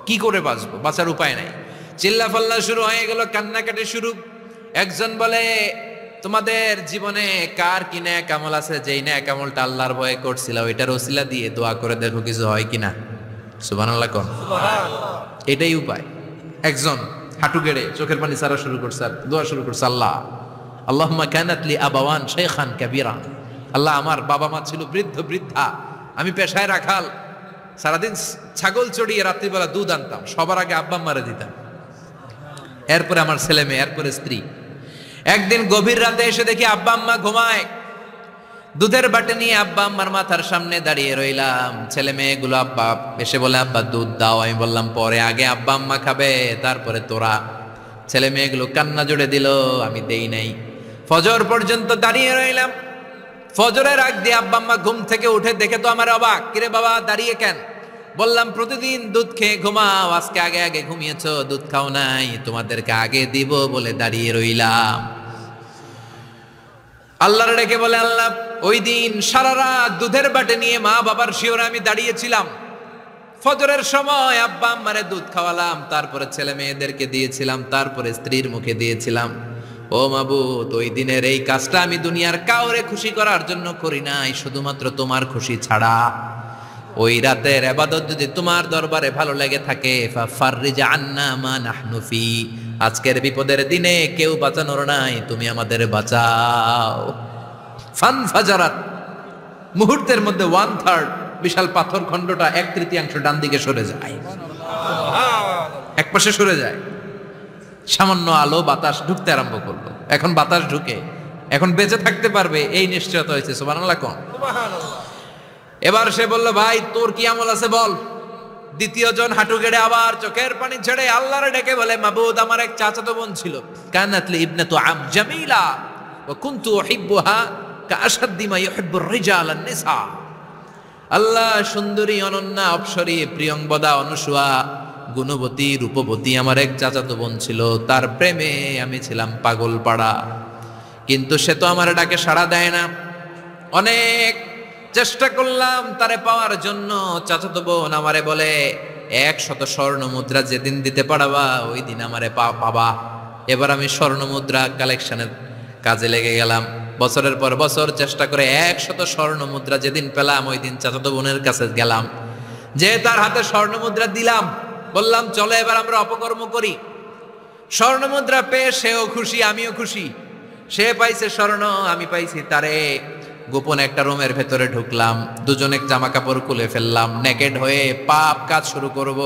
কি করে বাঁচবো? বাঁচার উপায় নাই। চিল্লা ফাল্লা শুরু হয়ে গেল, কান্নাকাটি শুরু। একজন বলে, তোমাদের জীবনে কার কি ন্যাক আমল আছে, যেই ন্যাক আমলটা আল্লাহর ভয়ে করছিল ওইটার ওসিলা দিয়ে দোয়া করে দেখো কিছু হয় কিনা। সুবহানাল্লাহ কোন? এটাই উপায়। একজন হাঁটু গেড়ে চোখের পানি ছাড়া শুরু করছে, আর দোয়া শুরু করছে, আল্লাহ আল্লাহুম্মা কানাত লি আবাওয়ান শাইখান কাবীরা। আল্লাহ, আমার বাবা মা ছিল বৃদ্ধ বৃদ্ধা, আমি পেশায় রাখাল, সারাদিন ছাগল চড়িয়ে রাত্রিবেলা দুধ আনতাম, সবার আগে আব্বা আম্মারে দিতাম, এরপরে আমার ছেলে মেয়ে, এরপরে স্ত্রী। একদিন গভীর রাতে এসে দেখি আব্বা আম্মা ঘুমায়। দুধের বাটি নিয়ে আব্বা আম্মার মাথার সামনে দাঁড়িয়ে রইলাম। ছেলে মেয়েগুলো আব্বা এসে বলে, আব্বা দুধ দাও। আমি বললাম পরে, আগে আব্বা আম্মা খাবে তারপরে তোরা। ছেলে মেয়েগুলো কান্না জুড়ে দিল, আমি দেই নাই। ফজর পর্যন্ত দাঁড়িয়ে রইলাম। ফজরের আগ দিয়ে আব্বা আম্মা ঘুম থেকে উঠে দেখে তো আমার অবাক, কিরে বাবা দাঁড়িয়ে কেন? বললাম প্রতিদিন দুধ খেয়ে ঘুমাও, আজকে আগে আগে ঘুমিয়েছো, দুধ খাও নাই, তোমাদেরকে আগে দিব বলে দাঁড়িয়ে রইলাম। আল্লাহর ডেকে বলে, আল্লাহ ওই দিন সারা রাত দুধের বাটে নিয়ে মা বাবার শিওরে আমি দাঁড়িয়েছিলাম। ফজরের সময় আব্বা আম্মারে দুধ খাওয়ালাম, তারপরে ছেলে মেয়েদেরকে দিয়েছিলাম, তারপরে স্ত্রীর মুখে দিয়েছিলাম। ও মাবুদ, ওই দিনের এই কাজটা আমি দুনিয়ার কাউরে খুশি করার জন্য করি নাই, শুধুমাত্র তোমার খুশি ছাড়া। ওই রাতের ইবাদত যদি তোমার দরবারে ভালো লেগে থাকে, ফাফাররিজ আন্না মা নাহনু ফি, আজকের বিপদের দিনে কেউ বাঁচানোর নাই, তুমি আমাদের বাঁচাও। ফানফাজারাত, মুহূর্তের মধ্যে 1/3 বিশাল পাথর খণ্ডটা 1/3 ডান দিকে সরে যায়, এক পাশে সরে যায়। সামান্য আলো বাতাস ঢুকতে আরম্ভ করলো। এখন বাতাস ঢুকে, এখন বেঁচে থাকতে পারবে এই নিশ্চয়তা হয়েছে। সুবহানাল্লাহ কোন? এবার সে বলল, ভাই তোর কি আমল আছে বল। দ্বিতীয় জন হাঁটু গেড়ে আবার চোখের পানি ছেড়ে আল্লাহরে ডেকে বলে, মাবুদ আমার এক চাচাতো বোন ছিল, কানাতলি ইবনাতু আম জামিলা ওয়া কুনতু উহিব্বুহা কাআশাদ্দি মা ইউহিব্বুর রিজাল আন-নিসা। আল্লাহ, সুন্দরী অনন্যা অপ্সরী প্রিয়ংবদা অনুসুয়া গুণবতী রূপবতী আমার এক চাচাতো বোন ছিল, তার প্রেমে আমি ছিলাম পাগল পাড়া, কিন্তু সে তো আমার ডাকে সাড়া দেয় না। অনেক চেষ্টা করলাম তারে পাওয়ার জন্য। চাচাতো বোন আমারে বলে, 100 স্বর্ণ মুদ্রা যেদিন দিতে পারবা ওই দিন আমারে পাবা। এবার আমি স্বর্ণ মুদ্রা কালেকশনের কাজে লেগে গেলাম। বছরের পর বছর চেষ্টা করে 100 স্বর্ণ মুদ্রা যেদিন পেলাম ওই দিন চাচাতো বোনের কাছে গেলাম, যে তার হাতে স্বর্ণ মুদ্রা দিলাম, বললাম চলো এবার আমরা অপকর্ম করি। স্বর্ণ মুদ্রা পেয়ে সেও খুশি, আমিও খুশি। সে পাইছে স্বর্ণ, আমি পাইছি তারে। গোপন একটা রুমের ভেতরে ঢুকলাম, দুজনে জামা কাপড় খুলে ফেললাম, নেকেড হয়ে পাপ কাজ শুরু করব।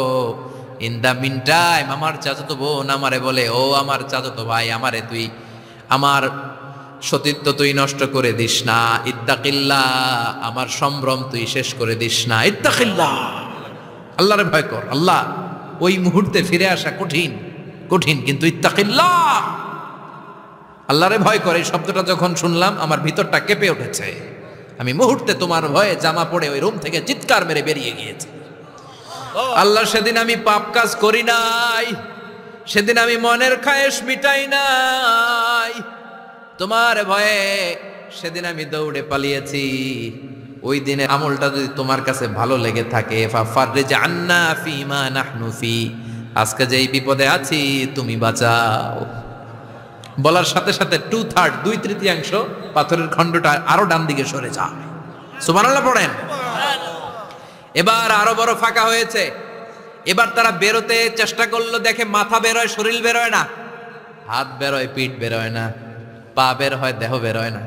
ইন দা মিন টাইম আমার চাচাতো বোন আমারে বলে, ও আমার চাচাতো ভাই, আমারে তুই আমার সতীত্ব তুই নষ্ট করে দিস না, ইত্তাকিল্লাহ, আমার সম্ভ্রম তুই শেষ করে দিস না, ইত্তাকিল্লাহ, আল্লাহরে ভয় কর। আল্লাহ, ওই মুহূর্তে ফিরে আসা কঠিন কঠিন, কিন্তু ইত্তাকিল্লাহ, আল্লাহরে ভয় করে, এই শব্দটা যখন শুনলাম আমার ভিতরটা কেঁপে উঠেছে। আমি মুহূর্তে তোমার ভয়ে জামা পড়ে ওই রুম থেকে চিৎকার মেরে বেরিয়ে গিয়েছি। আল্লাহ, সেদিন আমি পাপ কাজ করি নাই, সেদিন আমি মনের খায়েশ মিটাই নাই, তোমার ভয়ে সেদিন আমি দৌড়ে পালিয়েছি। ওই দিনের আমলটা যদি তোমার কাছে ভালো লেগে থাকে, ফাফাররিজ আন্না ফিমা নাহনু ফি, আজকে যেই বিপদে আছি তুমি বাঁচাও। বলার সাথে সাথে 2/3 2/3 পাথরের খণ্ডটা আরো ডান দিকে সরে যায়। সুবহানাল্লাহ পড়েন। এবার আরো বড় ফাঁকা হয়েছে। এবার তারা বেরোতে চেষ্টা করলো, দেখে মাথা বেরোয়, শরীর বেরোয় না, হাত বেরোয়, পিঠ বেরোয় না, পা বের হয়, দেহ বেরোয় না,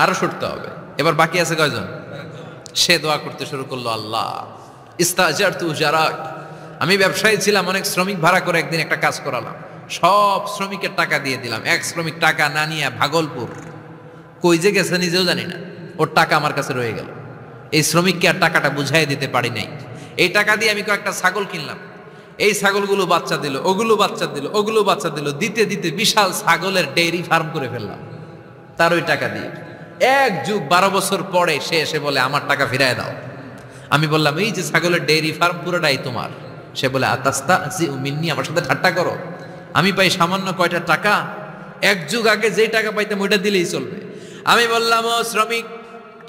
আরো সরতে হবে। এবার বাকি আছে কয়জন? সে দোয়া করতে শুরু করলো, আল্লাহ ইস্তাজারতু জারাক, আমি ব্যবসায়ী ছিলাম, অনেক শ্রমিক ভাড়া করে একদিন একটা কাজ করালাম, সব শ্রমিকের টাকা দিয়ে দিলাম। এক শ্রমিক টাকা না নিয়ে ভাগলপুর কই যে গেছে নিজেও জানি না, ওর টাকা আমার কাছে রয়ে গেল। এই শ্রমিককে আর টাকাটা বুঝাই দিতে পারি নাই। এই টাকা দিয়ে আমি কয়েকটা ছাগল কিনলাম, এই ছাগলগুলো বাচ্চা দিল, ওগুলো বাচ্চা দিল, ওগুলো বাচ্চা দিল, দিতে দিতে বিশাল ছাগলের ডেইরি ফার্ম করে ফেললাম তার ওই টাকা দিয়ে। 1 যুগ 12 বছর পরে সে এসে বলে আমার টাকা ফিরায় দাও। আমি বললাম এই যে ছাগলের ডেইরি ফার্ম পুরোটাই তোমার। সে বলে আতাস্তা মিন্নি, আমার সাথে ঠাট্টা করো? আমি পাই সামান্য কয়টা টাকা, 1 যুগ আগে যে টাকা পাইতাম ওইটা দিলেই চলবে। আমি বললাম ও শ্রমিক,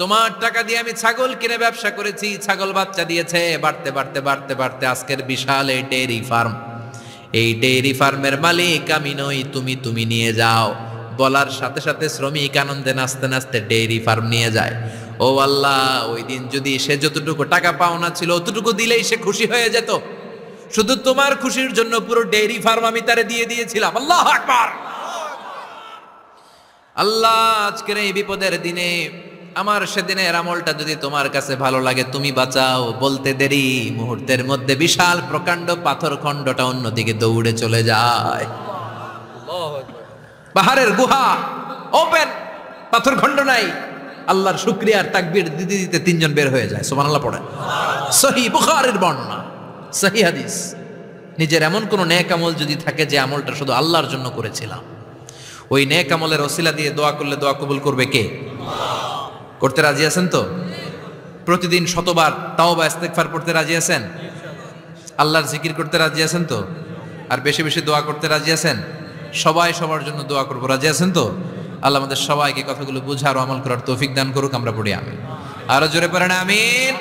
তোমার টাকা দিয়ে আমি ছাগল কিনে ব্যবসা করেছি, ছাগল বাচ্চা দিয়েছে, বাড়তে বাড়তে বাড়তে বাড়তে আজকের বিশাল এই ডেইরি ফার্ম, এই ডেইরি ফার্মের মালিক আমি নই, তুমি নিয়ে যাও। বলার সাথে সাথে শ্রমিক আনন্দে নাচতে নাচতে ডেইরি ফার্ম নিয়ে যায়। ও আল্লাহ, ওই দিন যদি সে যতটুকু টাকা পাওনা ছিল অতটুকু দিলেই সে খুশি হয়ে যেত, শুধু তোমার খুশির জন্য পুরো ডেইরি ফার্ম আমি তারে দিয়ে দিয়েছিলাম। আল্লাহু আকবার। আল্লাহ, আজকের এই বিপদের দিনে আমার সেদিনের আমলটা যদি তোমার কাছে ভালো লাগে তুমি বাঁচাও। বলতে দেরি, মুহূর্তের মধ্যে বিশাল প্রকাণ্ড পাথর খণ্ডটা অন্যদিকে দৌড়ে চলে যায়। পাহাড়ের গুহা ওপেন, পাথর খণ্ড নাই। আল্লাহর শুকরিয়া আর তাকবীর দিতে দিতে 3 জন বের হয়ে যায়। সুবহানাল্লাহ পড়েন। সহিহ বুখারীর বর্ণনা, সহিহ হাদিস। নিজের এমন কোন নেক আমল যদি থাকে যে আমলটা শুধু আল্লাহর জন্য করেছিলাম, ওই নেক আমলের ওসিলা দিয়ে দোয়া করলে দোয়া কবুল করবে কে? করতে রাজি আছেন তো? প্রতিদিন শতবার তাওবা ইস্তেগফার পড়তে রাজি আছেন? আল্লাহর জিকির করতে রাজি আছেন তো? আর বেশি বেশি দোয়া করতে রাজি আছেন? সবাই সবার জন্য দোয়া করবো, রাজি আছেন তো? আল্লাহ আমাদের সবাইকে কথাগুলো বুঝার ও আমল করার তৌফিক দান করুক। আমরা পড়ি আমিন। আরো জোরে পড়েন আমিন।